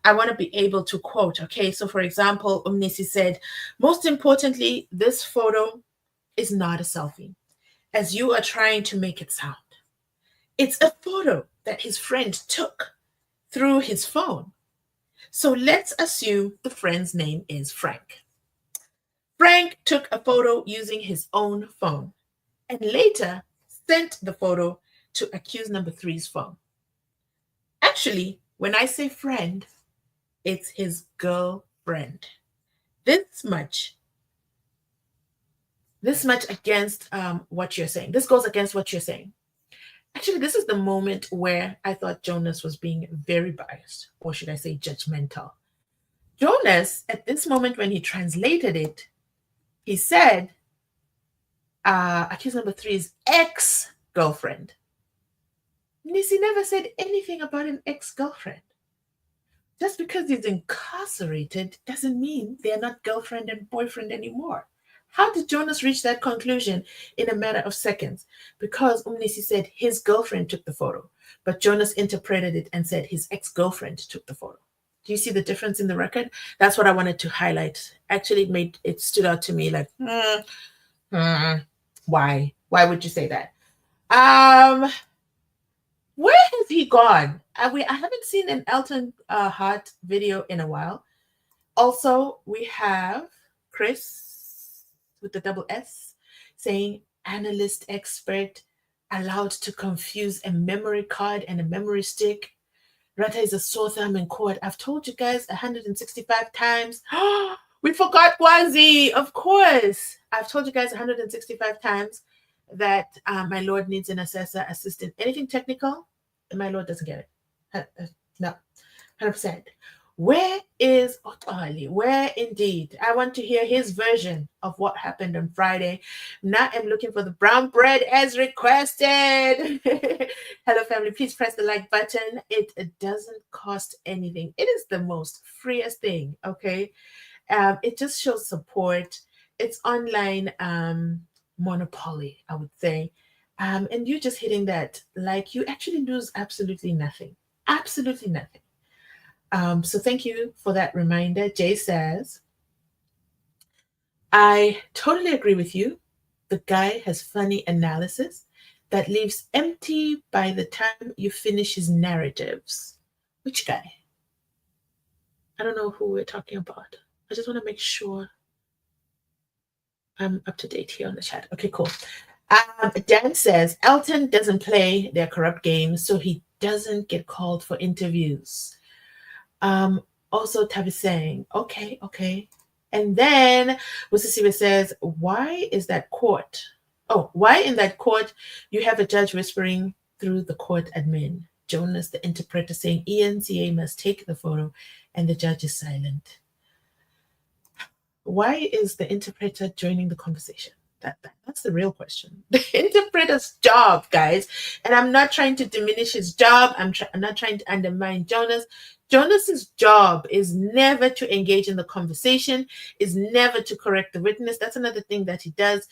I want to be able to quote. Okay, so for example, Nissi said, most importantly, this photo is not a selfie, as you are trying to make it sound. It's a photo that his friend took through his phone. So let's assume the friend's name is Frank. Frank took a photo using his own phone and later sent the photo to accused number 3's phone. Actually, when I say friend, it's his girlfriend. This much against what you're saying. This goes against what you're saying. Actually, this is the moment where I thought Jonas was being very biased, or should I say judgmental. Jonas, at this moment when he translated it, he said, accused number 3's ex-girlfriend. Nissi never said anything about an ex-girlfriend. Just because he's incarcerated doesn't mean they're not girlfriend and boyfriend anymore. How did Jonas reach that conclusion in a matter of seconds? Because Nissi said his girlfriend took the photo, but Jonas interpreted it and said his ex-girlfriend took the photo. Do you see the difference in the record? That's what I wanted to highlight. Actually, it stood out to me like, why? Why would you say that? Where has he gone? I haven't seen an Elton Hart video in a while. Also, we have Chris with the double S saying analyst expert allowed to confuse a memory card and a memory stick. Ratha is a sore thumb in court. I've told you guys 165 times. We forgot Kwazi, of course. I've told you guys 165 times that my lord needs an assessor assistant. Anything technical, my lord doesn't get it. No, 100%. Where is Otali? Where indeed? I want to hear his version of what happened on Friday. Now I'm looking for the brown bread as requested. Hello, family. Please press the like button. It doesn't cost anything. It is the most freest thing, okay? It just shows support. It's online monopoly, I would say. And you just hitting that, like, you actually lose absolutely nothing. Absolutely nothing. So thank you for that reminder. Jay says, I totally agree with you. The guy has funny analysis that leaves empty by the time you finish his narratives. Which guy? I don't know who we're talking about. I just want to make sure I'm up to date here on the chat. Okay, cool. Dan says, Elton doesn't play their corrupt games, so he doesn't get called for interviews. Also, Tavi saying, okay. And then Musisiwe says, why in that court you have a judge whispering through the court admin? Jonas, the interpreter, saying ENCA must take the photo, and the judge is silent. Why is the interpreter joining the conversation? That's the real question. The interpreter's job, guys, and I'm not trying to diminish his job. I'm not trying to undermine Jonas. Jonas's job is never to engage in the conversation, is never to correct the witness. That's another thing that he does.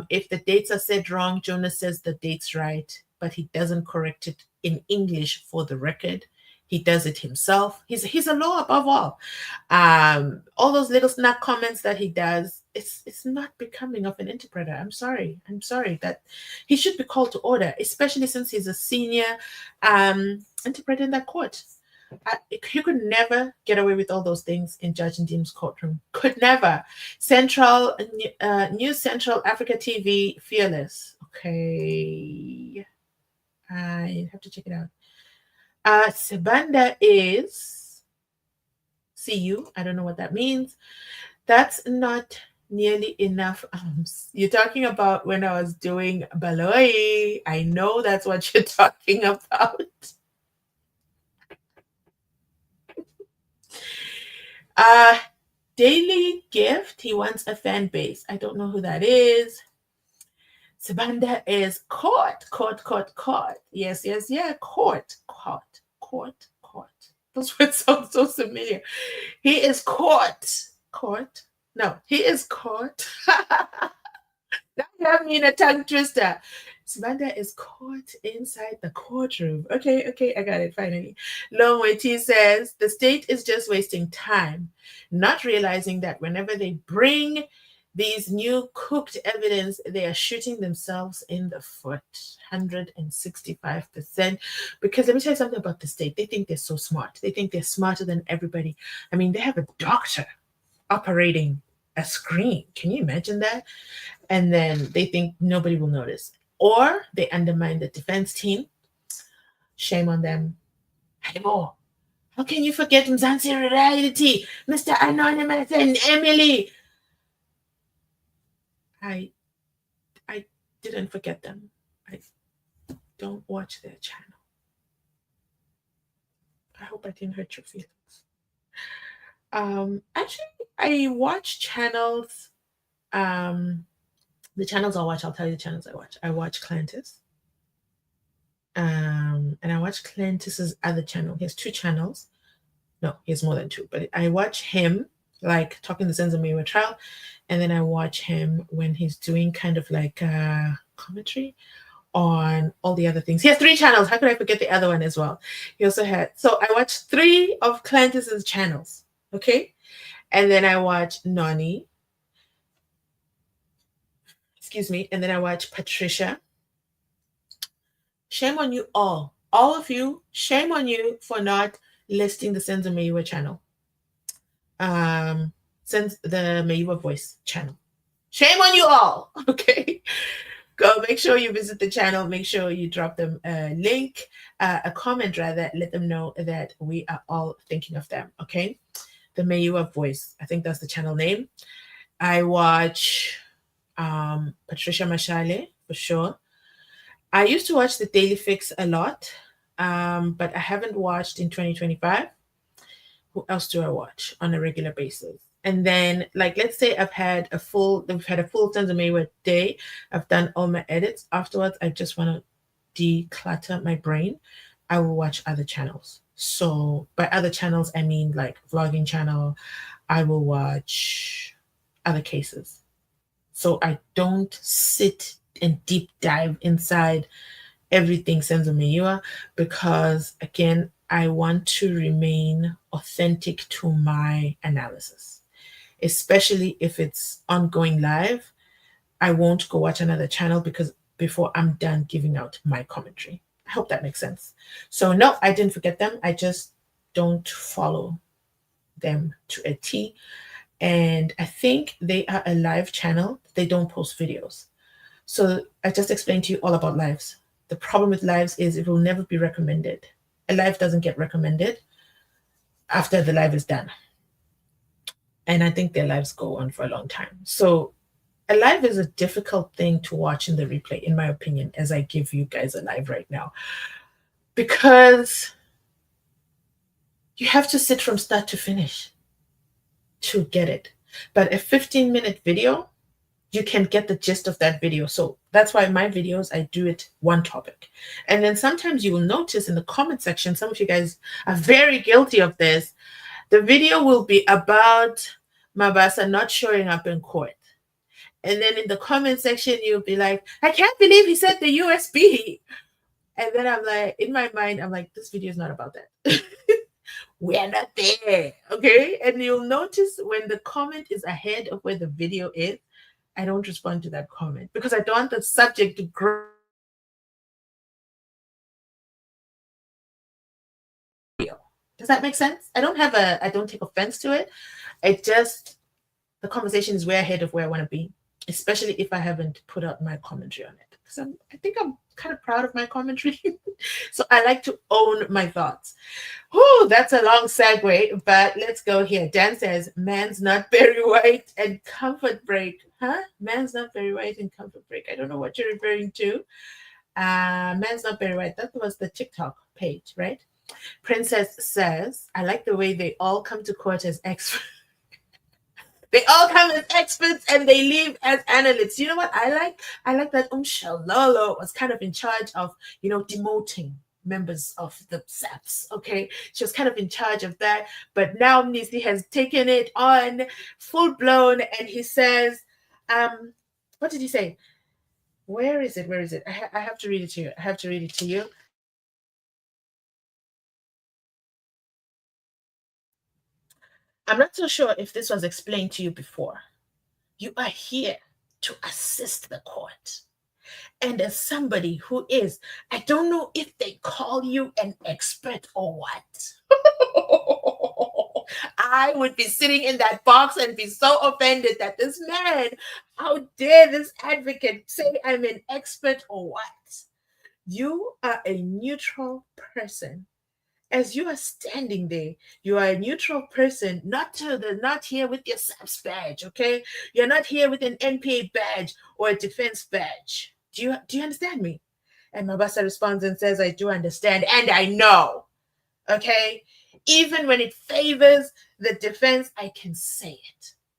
If the dates are said wrong, Jonas says the date's right, but he doesn't correct it in English for the record. He does it himself. He's a law above all. All those little snap comments that he does, it's not becoming of an interpreter. I'm sorry that he should be called to order, especially since he's a senior interpreter in that court. He could never get away with all those things in Judge Ndim's courtroom. Could never. News Central Africa TV, fearless. Okay, I have to check it out. Sebanda is CU. I don't know what that means. That's not Nearly enough arms. You're talking about when I was doing Baloy. I know that's what you're talking about. Daily gift. He wants a fan base. I don't know who that is. Sabanda is court. Yes, yeah. Court. Those words sound so familiar. He is court. No, he is court. Now you have me in a tongue twister. Sabanda is caught inside the courtroom. Okay, I got it finally. Longway says the state is just wasting time, not realizing that whenever they bring these new cooked evidence, they are shooting themselves in the foot 165%. Because let me tell you something about the state. They think they're so smart. They think they're smarter than everybody. I mean, they have a doctor operating a screen. Can you imagine that? And then they think nobody will notice. Or they undermine the defense team. Shame on them. Hey, Mo, how can you forget Mzansi Reality, Mr. Anonymous and Emily? I didn't forget them. I don't watch their channel. I hope I didn't hurt your feelings. Actually, I watch channels. The channels I watch, I'll tell you the channels I watch. I watch Clantis. And I watch Clantis's other channel. He has 2 channels. No, he has more than 2, but I watch him like talking the SENZO MEYIWA trial, and then I watch him when he's doing kind of like commentary on all the other things. He has 3 channels. How could I forget the other one as well? He also had, so I watch 3 of Clantis's channels, okay? And then I watch Nani, and then I watch Patricia. Shame on you all of you. Shame on you for not listing the SENZO MEYIWA channel. The MEYIWA voice channel. Shame on you all. Okay. Go make sure you visit the channel. Make sure you drop them a link, a comment rather. Let them know that we are all thinking of them. Okay. The MEYIWA voice. I think that's the channel name. I watch Patricia Mashale for sure. I used to watch the Daily Fix a lot, but I haven't watched in 2025. Who else do I watch on a regular basis? And then, like, let's say we've had a full SENZO MEYIWA day. I've done all my edits. Afterwards, I just want to declutter my brain. I will watch other channels. So by other channels, I mean like vlogging channel. I will watch other cases. So I don't sit and deep dive inside everything SENZO MEYIWA, because again, I want to remain authentic to my analysis, especially if it's ongoing live. I won't go watch another channel because before I'm done giving out my commentary. I hope that makes sense. So no, I didn't forget them. I just don't follow them to a T. And I think they are a live channel. They don't post videos. So I just explained to you all about lives. The problem with lives is it will never be recommended. A live doesn't get recommended after the live is done. And I think their lives go on for a long time. So a live is a difficult thing to watch in the replay, in my opinion, as I give you guys a live right now. Because you have to sit from start to finish to get it. But a 15-minute video, you can get the gist of that video. So that's why my videos, I do it one topic. And then sometimes you will notice in the comment section, some of you guys are very guilty of this. The video will be about Mavasa not showing up in court. And then in the comment section, you'll be like, I can't believe he said the USB. And then I'm like, in my mind, I'm like, this video is not about that. We're not there. Okay. And you'll notice when the comment is ahead of where the video is, I don't respond to that comment because I don't want the subject to grow. Does that make sense? I don't take offense to it. The conversation is way ahead of where I want to be, especially if I haven't put out my commentary on it. Because I think I'm kind of proud of my commentary. So I like to own my thoughts. Whew, that's a long segue, but let's go here. Dan says, man's not very white and comfort break. Huh? Man's not very white and comfort break. I don't know what you're referring to. Man's not very white. That was the TikTok page, right? Princess says, I like the way they all come to court as experts. They all come as experts and they leave as analysts. You know what I like? I like that Shalolo was kind of in charge of, demoting members of the SAPs. Okay. She was kind of in charge of that. But now Nissi has taken it on full blown and he says, what did he say? Where is it? Where is it? I have to read it to you. I have to read it to you. I'm not so sure if this was explained to you before. You are here to assist the court. And as somebody who is, I don't know if they call you an expert or what. I would be sitting in that box and be so offended that this man, how dare this advocate say I'm an expert or what? You are a neutral person. As you are standing there, you are a neutral person, not here with your SAPS badge, okay? You're not here with an NPA badge or a defense badge. Do you understand me? And Mavasa responds and says, I do understand, and I know. Okay? Even when it favors the defense, I can say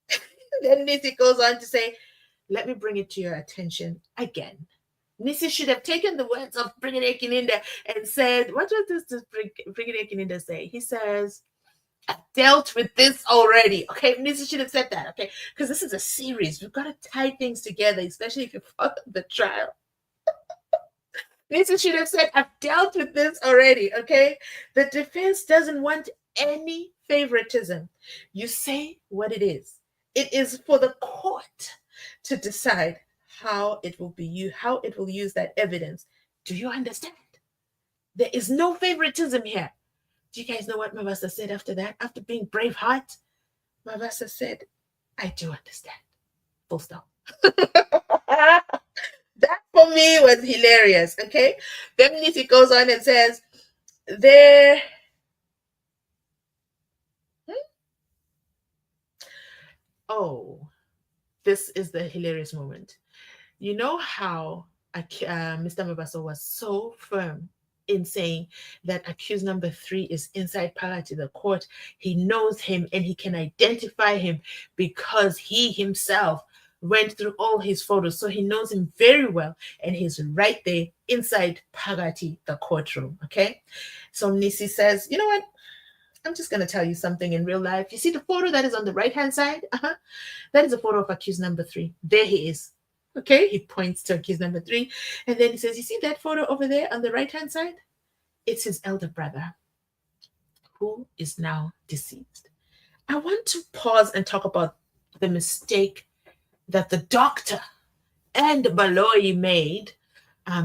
it. Then Nissi goes on to say, let me bring it to your attention again. Nissi should have taken the words of Brigadier Gininda and said, what does Brigadier Gininda say? He says, I've dealt with this already. Okay, Nissi should have said that, okay? Because this is a series. We've got to tie things together, especially if you follow the trial. Nissi should have said, I've dealt with this already, okay? The defense doesn't want any favoritism. You say what it is. It is for the court to decide how it will use that evidence. Do you understand? There is no favoritism here. Do you guys know what Mavasa said after that? After being Braveheart, Mavasa said, I do understand. Full stop. That for me was hilarious. Okay. Then Nissi goes on and says, there. Oh, this is the hilarious moment. You know how Mr. Mavasa was so firm in saying that accused number 3 is inside Palati, the court. He knows him and he can identify him because he himself went through all his photos. So he knows him very well and he's right there inside Palati, the courtroom. Okay. So Nissi says, you know what? I'm just going to tell you something in real life. You see the photo that is on the right-hand side? That is a photo of accused number 3. There he is. Okay, he points to accused number 3. And then he says, you see that photo over there on the right-hand side? It's his elder brother who is now deceased. I want to pause and talk about the mistake that the doctor and Baloy made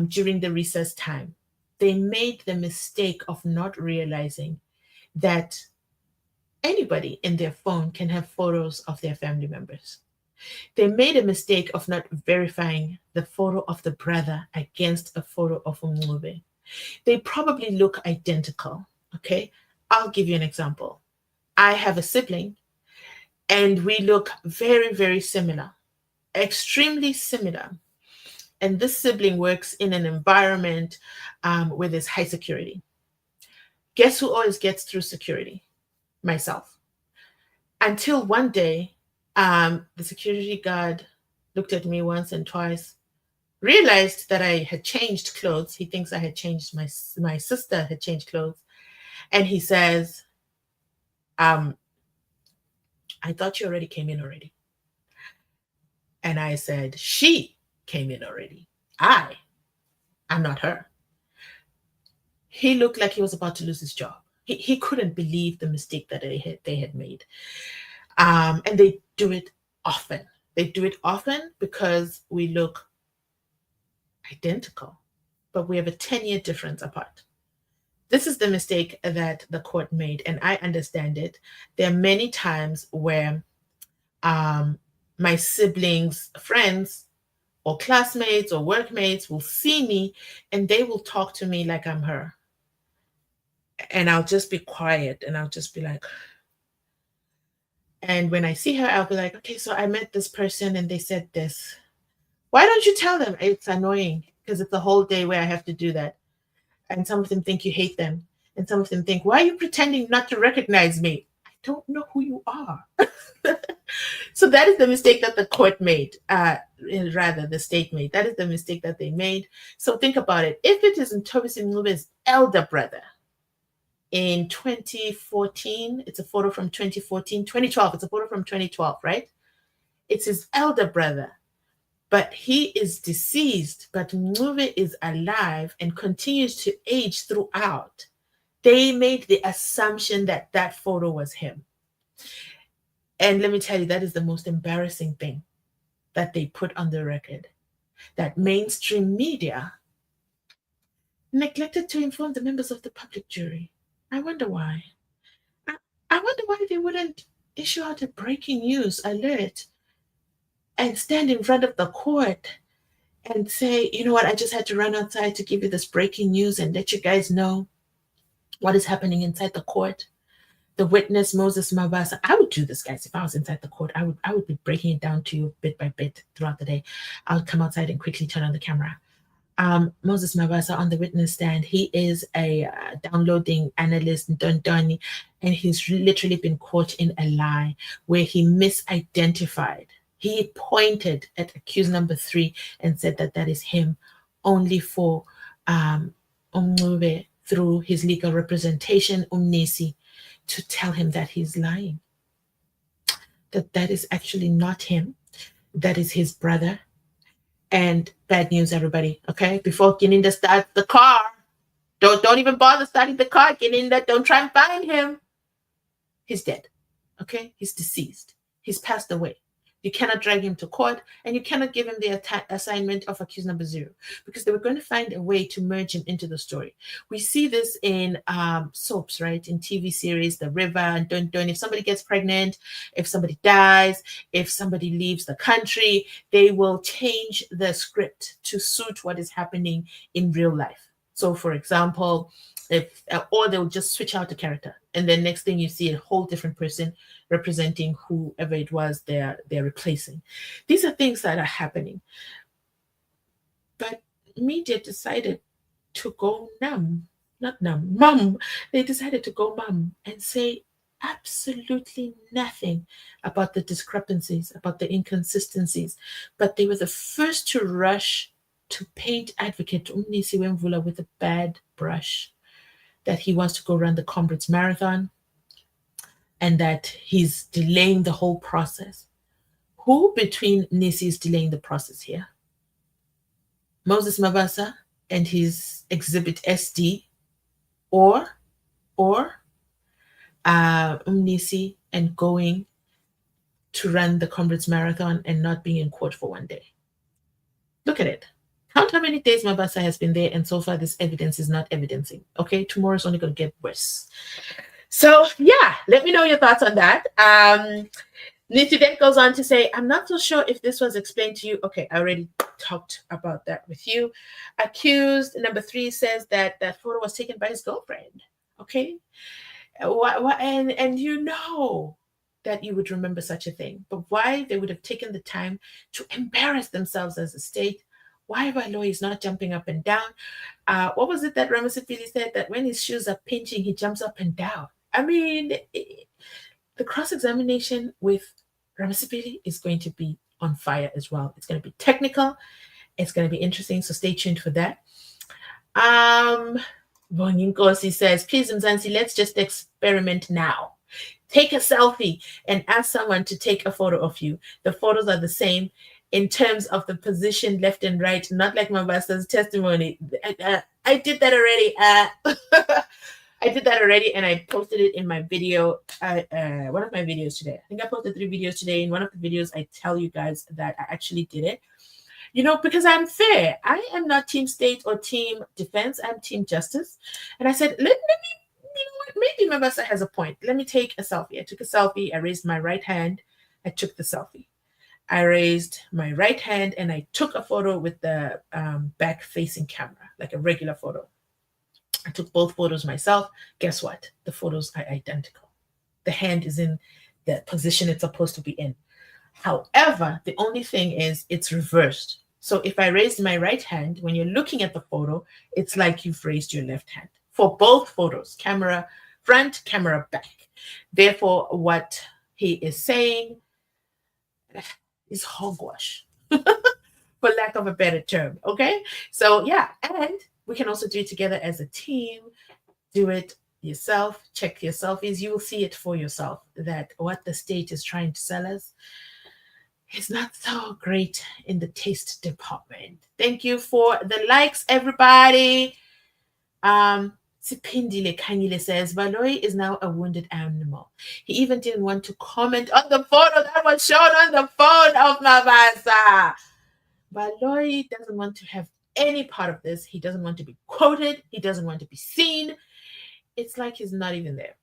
during the recess time. They made the mistake of not realizing that anybody in their phone can have photos of their family members. They made a mistake of not verifying the photo of the brother against a photo of Umube. They probably look identical, okay? I'll give you an example. I have a sibling, and we look very, very similar, extremely similar. And this sibling works in an environment where there's high security. Guess who always gets through security? Myself. Until one day, the security guard looked at me once and twice, realized that I had changed clothes. He thinks I had changed, my sister had changed clothes. And he says, I thought you already came in already. And I said, she came in already. I'm not her. He looked like he was about to lose his job. He couldn't believe the mistake that they had made. And they do it often. They do it often because we look identical, but we have a 10-year difference apart. This is the mistake that the court made, and I understand it. There are many times where my siblings' friends or classmates or workmates will see me and they will talk to me like I'm her. And I'll just be quiet and I'll just be like, and when I see her, I'll be like, okay, so I met this person and they said this. Why don't you tell them? It's annoying because it's a whole day where I have to do that. And some of them think you hate them. And some of them think, why are you pretending not to recognize me? I don't know who you are. So that is the mistake that the court made, rather the state made. That is the mistake that they made. So think about it. If it is Mthobisi Mncube's elder brother in 2014, it's a photo from 2014, 2012, it's a photo from 2012, right? It's his elder brother, but he is deceased, but Mncube is alive and continues to age throughout. They made the assumption that that photo was him. And let me tell you, that is the most embarrassing thing that they put on the record, that mainstream media neglected to inform the members of the public jury. I wonder why. I wonder why they wouldn't issue out a breaking news alert and stand in front of the court and say, you know what, I just had to run outside to give you this breaking news and let you guys know what is happening inside the court. The witness, Moses Mavasa. I would do this, guys. If I was inside the court, I would be breaking it down to you bit by bit throughout the day. I would come outside and quickly turn on the camera. Moses Mavasa on the witness stand. He is a downloading analyst, and he's literally been caught in a lie where he misidentified. He pointed at accused number 3 and said that that is him, only for Mncube through his legal representation, Nissi, to tell him that he's lying. That is actually not him. That is his brother. And bad news, everybody. Okay, before Gininda starts the car, don't even bother starting the car, Gininda. Don't try and find him. He's dead. Okay, he's deceased. He's passed away. You cannot drag him to court, and you cannot give him the assignment of accused number 0, because they were going to find a way to merge him into the story. We see this in soaps, right? In TV series, The River and Don't. If somebody gets pregnant, if somebody dies, if somebody leaves the country, they will change the script to suit what is happening in real life. So, for example, or they'll just switch out the character, and then next thing you see a whole different person representing whoever it was they're replacing. These are things that are happening. But media decided to go mum. They decided to go mum and say absolutely nothing about the discrepancies, about the inconsistencies. But they were the first to rush to paint advocate Nissi Wemvula with a bad brush, that he wants to go run the Comrades Marathon and that he's delaying the whole process. Who between Nissi is delaying the process here? Moses Mavasa and his exhibit SD, or Nissi and going to run the Comrades Marathon and not being in court for one day? Look at it. Count how many days Mavasa has been there, and so far this evidence is not evidencing. Okay, tomorrow's only going to get worse. So yeah, let me know your thoughts on that. Nissi then goes on to say, I'm not so sure if this was explained to you. Okay, I already talked about that with you. Accused number 3 says that that photo was taken by his girlfriend. Okay, and you know that you would remember such a thing, but why they would have taken the time to embarrass themselves as a state? Why Baloy is not jumping up and down? What was it that Ramasipili said, that when his shoes are pinching, he jumps up and down? I mean, the cross-examination with Ramasipili is going to be on fire as well. It's going to be technical. It's going to be interesting, so stay tuned for that. Bonginkosi says, please, Mzansi, let's just experiment now. Take a selfie and ask someone to take a photo of you. The photos are the same in terms of the position left and right, not like Mavasa's testimony. I did that already. I did that already, and I posted it in my video, one of my videos today. I think I posted 3 videos today. In one of the videos, I tell you guys that I actually did it. You know, because I'm fair. I am not team state or team defense. I'm team justice. And I said, let me, you know what, maybe Mavasa has a point. Let me take a selfie. I took a selfie. I raised my right hand. I took the selfie. I raised my right hand and I took a photo with the back-facing camera, like a regular photo. I took both photos myself. Guess what? The photos are identical. The hand is in the position it's supposed to be in. However, the only thing is it's reversed. So if I raised my right hand, when you're looking at the photo, it's like you've raised your left hand for both photos, camera front, camera back. Therefore, what he is saying is hogwash, for lack of a better term. Okay. So yeah, and we can also do it together as a team. Do it yourself, check your selfies. You will see it for yourself that what the state is trying to sell us is not so great in the taste department. Thank you for the likes, everybody. Sipindile Kanyile says, Baloy is now a wounded animal. He even didn't want to comment on the photo that was shown on the phone of Mavasa. Baloy doesn't want to have any part of this. He doesn't want to be quoted. He doesn't want to be seen. It's like he's not even there.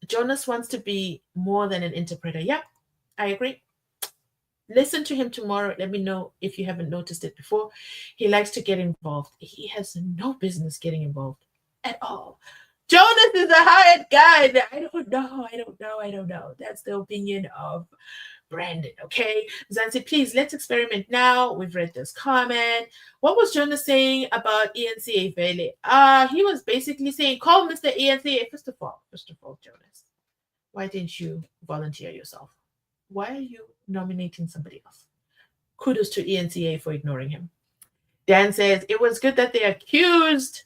Jonas wants to be more than an interpreter. Yeah, I agree. Listen to him tomorrow. Let me know if you haven't noticed it before. He likes to get involved. He has no business getting involved at all. Jonas is a hired guy. I don't know. That's the opinion of Brandon, okay? Mzansi, please, let's experiment now. We've read this comment. What was Jonas saying about ENCA Vele? He was basically saying, call Mr. ENCA. First of all, Jonas, why didn't you volunteer yourself? Why are you nominating somebody else? Kudos to ENCA for ignoring him. Dan says, it was good that they accused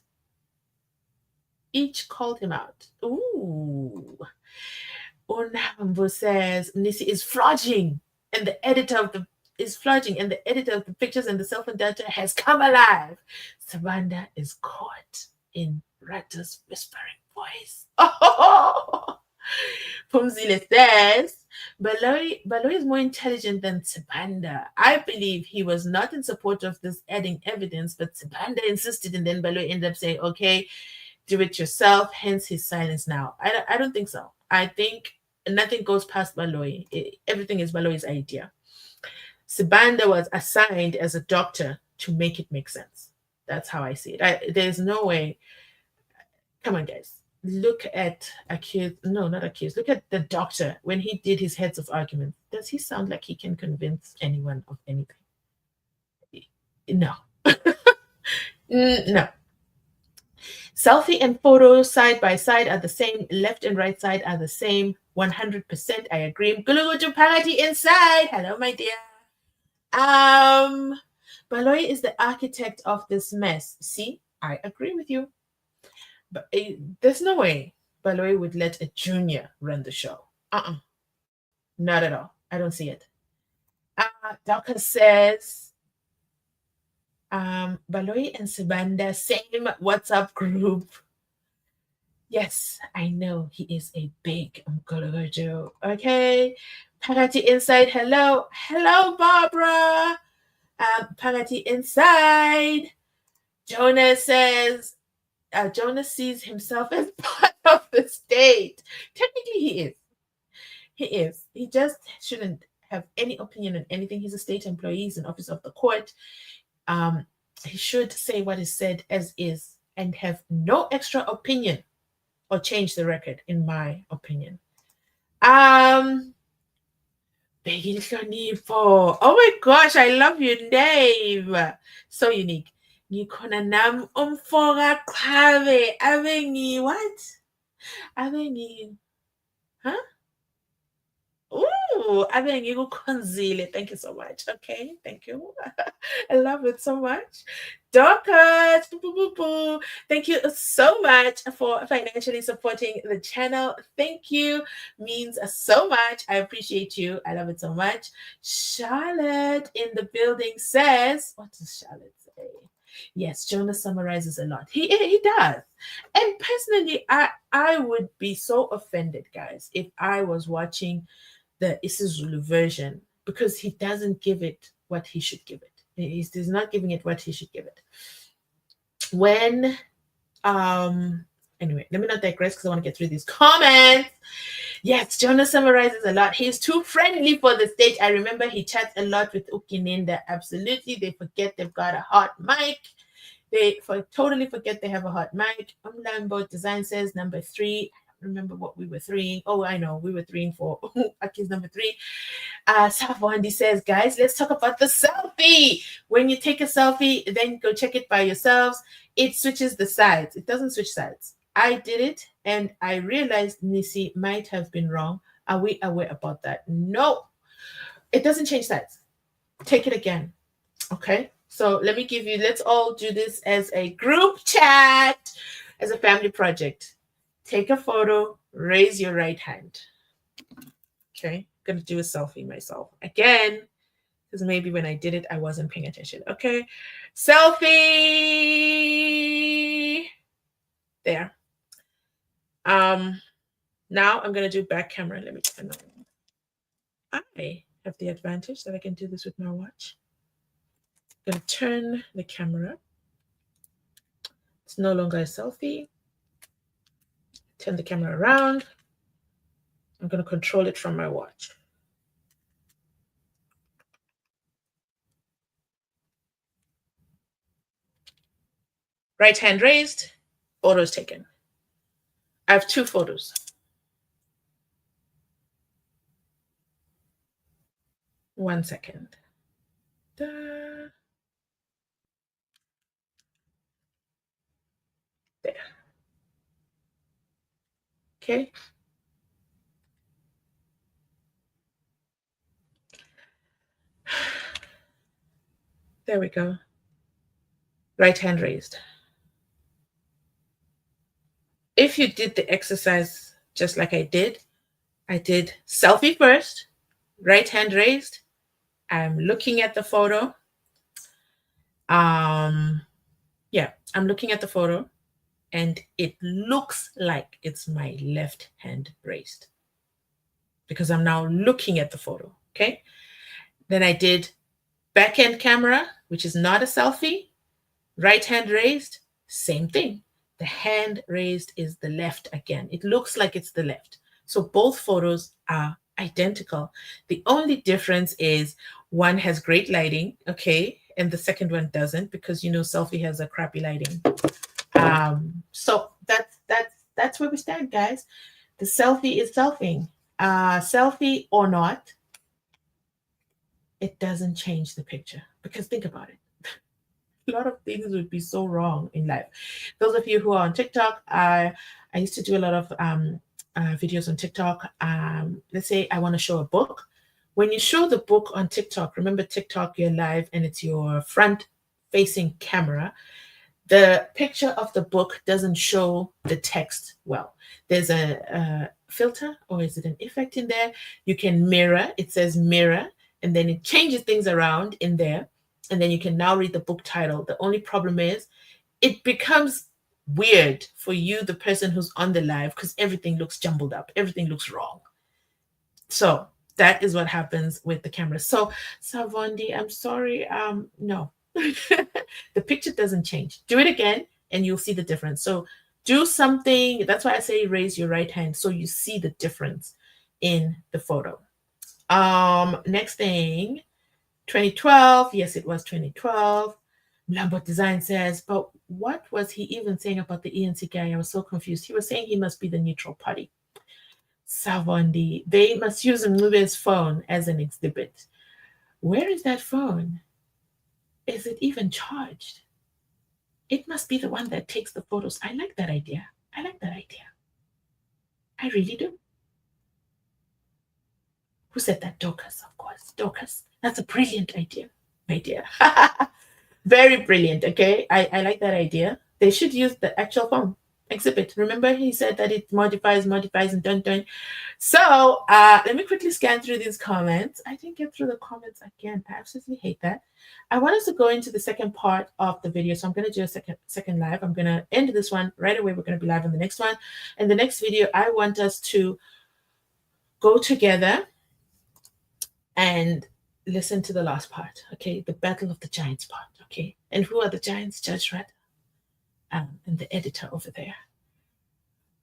each called him out. Ooh. Onambo says, Nissi is flogging, and the editor of the pictures and the self-data has come alive. Savanda is caught in Ratha's whispering voice. Oh! Pumzile says, Baloy is more intelligent than Sibanda. I believe he was not in support of this adding evidence, but Sibanda insisted, and then Baloy ended up saying, okay, do it yourself, hence his silence now. I don't think so. I think nothing goes past Baloy. Everything is Baloy's idea. Sibanda was assigned as a doctor to make it make sense. That's how I see it. There's no way. Come on, guys. Look at Look at the doctor when he did his heads of argument. Does he sound like he can convince anyone of anything? No. No. Selfie and photo side by side are the same. Left and right side are the same. 100%. I agree. Guluguju Parati inside. Hello, my dear. Baloy is the architect of this mess. See, I agree with you. But there's no way Baloy would let a junior run the show. Not at all. I don't see it. Daka says, Baloy and Sibanda, same WhatsApp group. Yes, I know he is a big Mkologojo. Okay. Parati Inside, hello. Hello, Barbara. Parati Inside. Jonas says, Jonas sees himself as part of the state. Technically, he is. He is. He just shouldn't have any opinion on anything. He's a state employee. He's an officer of the court. He should say what is said as is and have no extra opinion or change the record, in my opinion. Oh my gosh, I love your name. So unique. Ngikhona nam umfoka qhawe abengi what? Abengi huh? Ooh, abengi kukhonzile. Thank you so much. Okay, thank you. I love it so much. Dorcas, thank you so much for financially supporting the channel. Thank you. Means so much. I appreciate you. I love it so much. Charlotte in the building says, what does Charlotte say? Yes, Jonas summarizes a lot. He does. And personally, I would be so offended, guys, if I was watching the isiZulu version, because he doesn't give it what he should give it. He's not giving it what he should give it. When Anyway, let me not digress because I want to get through these comments. Yes, Jonas summarizes a lot. He's too friendly for the stage. I remember he chats a lot with Gininda. Absolutely. They forget they've got a hot mic. They totally forget they have a hot mic. Lambo Design says number 3. Remember what we were 3. Oh, I know. We were 3 and 4. Aki's number 3. Savandi says, guys, let's talk about the selfie. When you take a selfie, then go check it by yourselves. It switches the sides. It doesn't switch sides. I did it, and I realized Nissi might have been wrong. Are we aware about that? No, it doesn't change sides. Take it again. Okay, so let's all do this as a group chat, as a family project. Take a photo, raise your right hand. Okay, I'm going to do a selfie myself. Again, because maybe when I did it, I wasn't paying attention. Okay, selfie. There. Now I'm going to do back camera. Let me turn on. I have the advantage that I can do this with my watch. I'm going to turn the camera. It's no longer a selfie. Turn the camera around. I'm going to control it from my watch. Right hand raised, photos taken. I have 2 photos. One second. There. Okay. There we go. Right hand raised. If you did the exercise just like I did selfie first, right hand raised. I'm looking at the photo. Yeah, I'm looking at the photo, and it looks like it's my left hand raised because I'm now looking at the photo. Okay. Then I did back end camera, which is not a selfie. Right hand raised, same thing. The hand raised is the left again. It looks like it's the left. So both photos are identical. The only difference is one has great lighting, okay, and the second one doesn't, because selfie has a crappy lighting. So that's where we stand, guys. The selfie is selfing. Selfie or not, it doesn't change the picture, because think about it. A lot of things would be so wrong in life. Those of you who are on TikTok, I used to do a lot of videos on TikTok. Let's say I want to show a book. When you show the book on TikTok, remember TikTok, you're live and it's your front-facing camera. The picture of the book doesn't show the text well. There's a filter, or is it an effect in there? You can mirror. It says mirror, and then it changes things around in there. And then you can now read the book title. The only problem is it becomes weird for you, the person who's on the live, because everything looks jumbled up. Everything looks wrong. So that is what happens with the camera. So Savondi, I'm sorry. No, the picture doesn't change. Do it again and you'll see the difference. So do something. That's why I say raise your right hand so you see the difference in the photo. Next thing. 2012. Yes, it was 2012. Lambert Design says, but what was he even saying about the ENC guy? I was so confused. He was saying he must be the neutral party. Savondi, they must use Mlube's phone as an exhibit. Where is that phone? Is it even charged? It must be the one that takes the photos. I like that idea. I really do. Who said that? Dorcas, of course. Dorcas. That's a brilliant idea. Very brilliant, okay? I like that idea. They should use the actual phone exhibit. Remember, he said that it modifies, and done. So let me quickly scan through these comments. I didn't get through the comments again. I absolutely hate that. I want us to go into the second part of the video. So I'm going to do a second live. I'm going to end this one right away. We're going to be live on the next one. And the next video, I want us to go together and listen to the last part, okay? The Battle of the Giants part, okay? And who are the giants? Judge Ratha and the editor over there.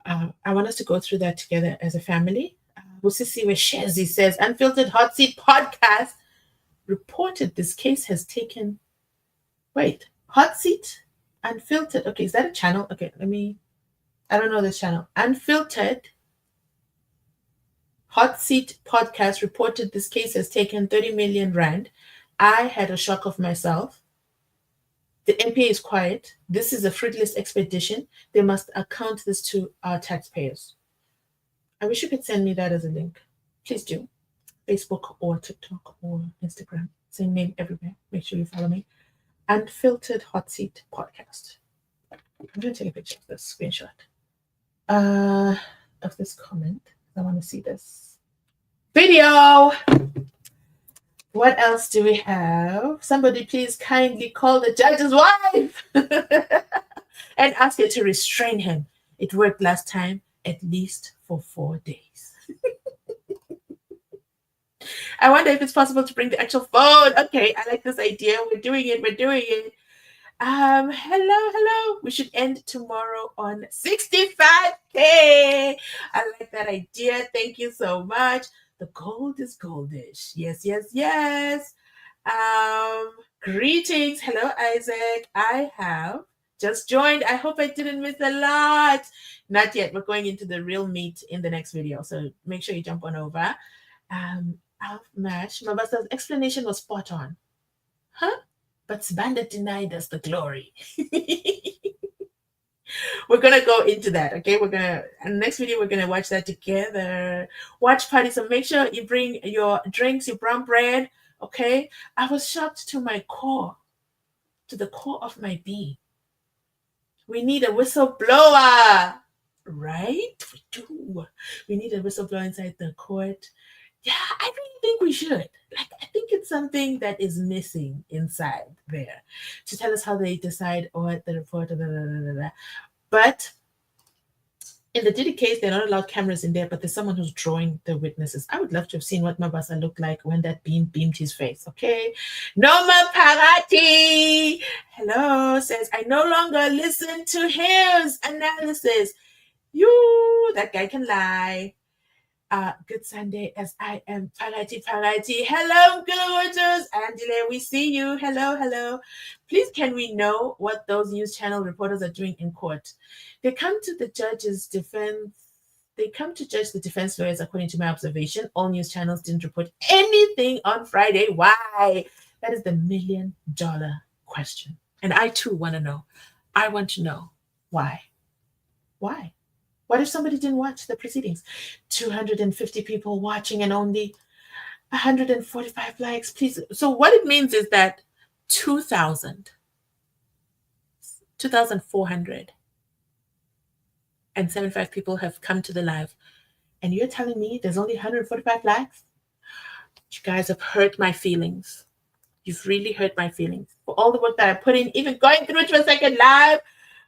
I want us to go through that together as a family. We'll see where Shezi says, Unfiltered Hot Seat Podcast reported this case has taken... Wait, Hot Seat Unfiltered. Okay, is that a channel? Okay, I don't know this channel. Unfiltered Hot Seat Podcast reported this case has taken 30 million rand. I had a shock of myself. The NPA is quiet. This is a fruitless expedition. They must account this to our taxpayers. I wish you could send me that as a link. Please do. Facebook or TikTok or Instagram. Same name everywhere. Make sure you follow me. Unfiltered Hot Seat Podcast. I'm going to take a picture of this screenshot of this comment. I want to see this video. What else do we have? Somebody please kindly call the judge's wife and ask her to restrain him. It worked last time, at least for 4 days. I wonder if it's possible to bring the actual phone. Okay, I like this idea. We're doing it. Hello. We should end tomorrow on 65K. I like that idea. Thank you so much. The gold is goldish. Yes. Greetings. Hello, Isaac. I have just joined. I hope I didn't miss a lot. Not yet. We're going into the real meat in the next video. So make sure you jump on over. Mash, Mavasa's explanation was spot on. Huh? But Sbanda denied us the glory. We're going to go into that, okay? In the next video, we're going to watch that together. Watch party, so make sure you bring your drinks, your brown bread, okay? I was shocked to my core, to the core of my being. We need a whistleblower, right? We do. We need a whistleblower inside the court. Yeah, I really think we should. I think it's something that is missing inside there to tell us how they decide what the report. But in the Diddy case, they're not allowed cameras in there, but there's someone who's drawing the witnesses. I would love to have seen what Mavasa looked like when that beam beamed his face, okay? Noma Parati, hello, says, I no longer listen to his analysis. That guy can lie. Good Sunday, as I am Parati. Hello, gorgeous Angela, we see you. Hello. Please, can we know what those news channel reporters are doing in court? They come to the judge's defense. They come to judge the defense lawyers, according to my observation. All news channels didn't report anything on Friday. Why? That is the $1 million question. And I too want to know. I want to know why. Why? What if somebody didn't watch the proceedings? 250 people watching and only 145 likes, please. So what it means is that 2,475 people have come to the live. And you're telling me there's only 145 likes? You guys have hurt my feelings. You've really hurt my feelings. For all the work that I put in, even going through it for a second live.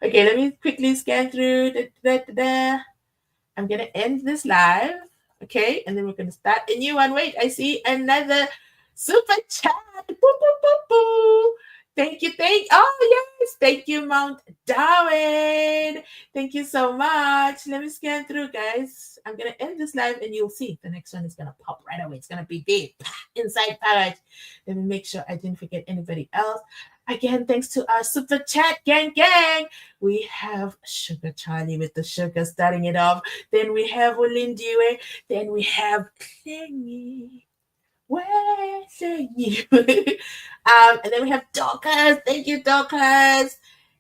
Okay, let me quickly scan through. I'm going to end this live. Okay, and then we're going to start a new one. Wait, I see another super chat. Boo, boo, boo, boo. Thank you. Oh, yes. Thank you, Mount Darwin. Thank you so much. Let me scan through, guys. I'm going to end this live, and you'll see the next one is going to pop right away. It's going to be big inside Parrot. Let me make sure I didn't forget anybody else. Again, thanks to our super chat gang. We have Sugar Charlie with the sugar starting it off. Then we have Olindiwe. Then we have Klengi. And then we have Dorcas. Thank you, Dorcas.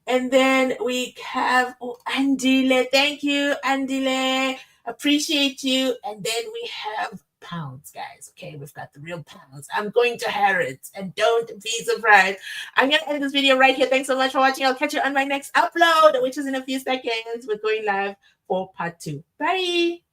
And then we have Andile. Thank you, Andile. Appreciate you. And then we have pounds, guys. Okay, we've got the real pounds. I'm going to Harrods, and don't be surprised. I'm going to end this video right here. Thanks so much for watching. I'll catch you on my next upload, which is in a few seconds. We're going live for part 2. Bye.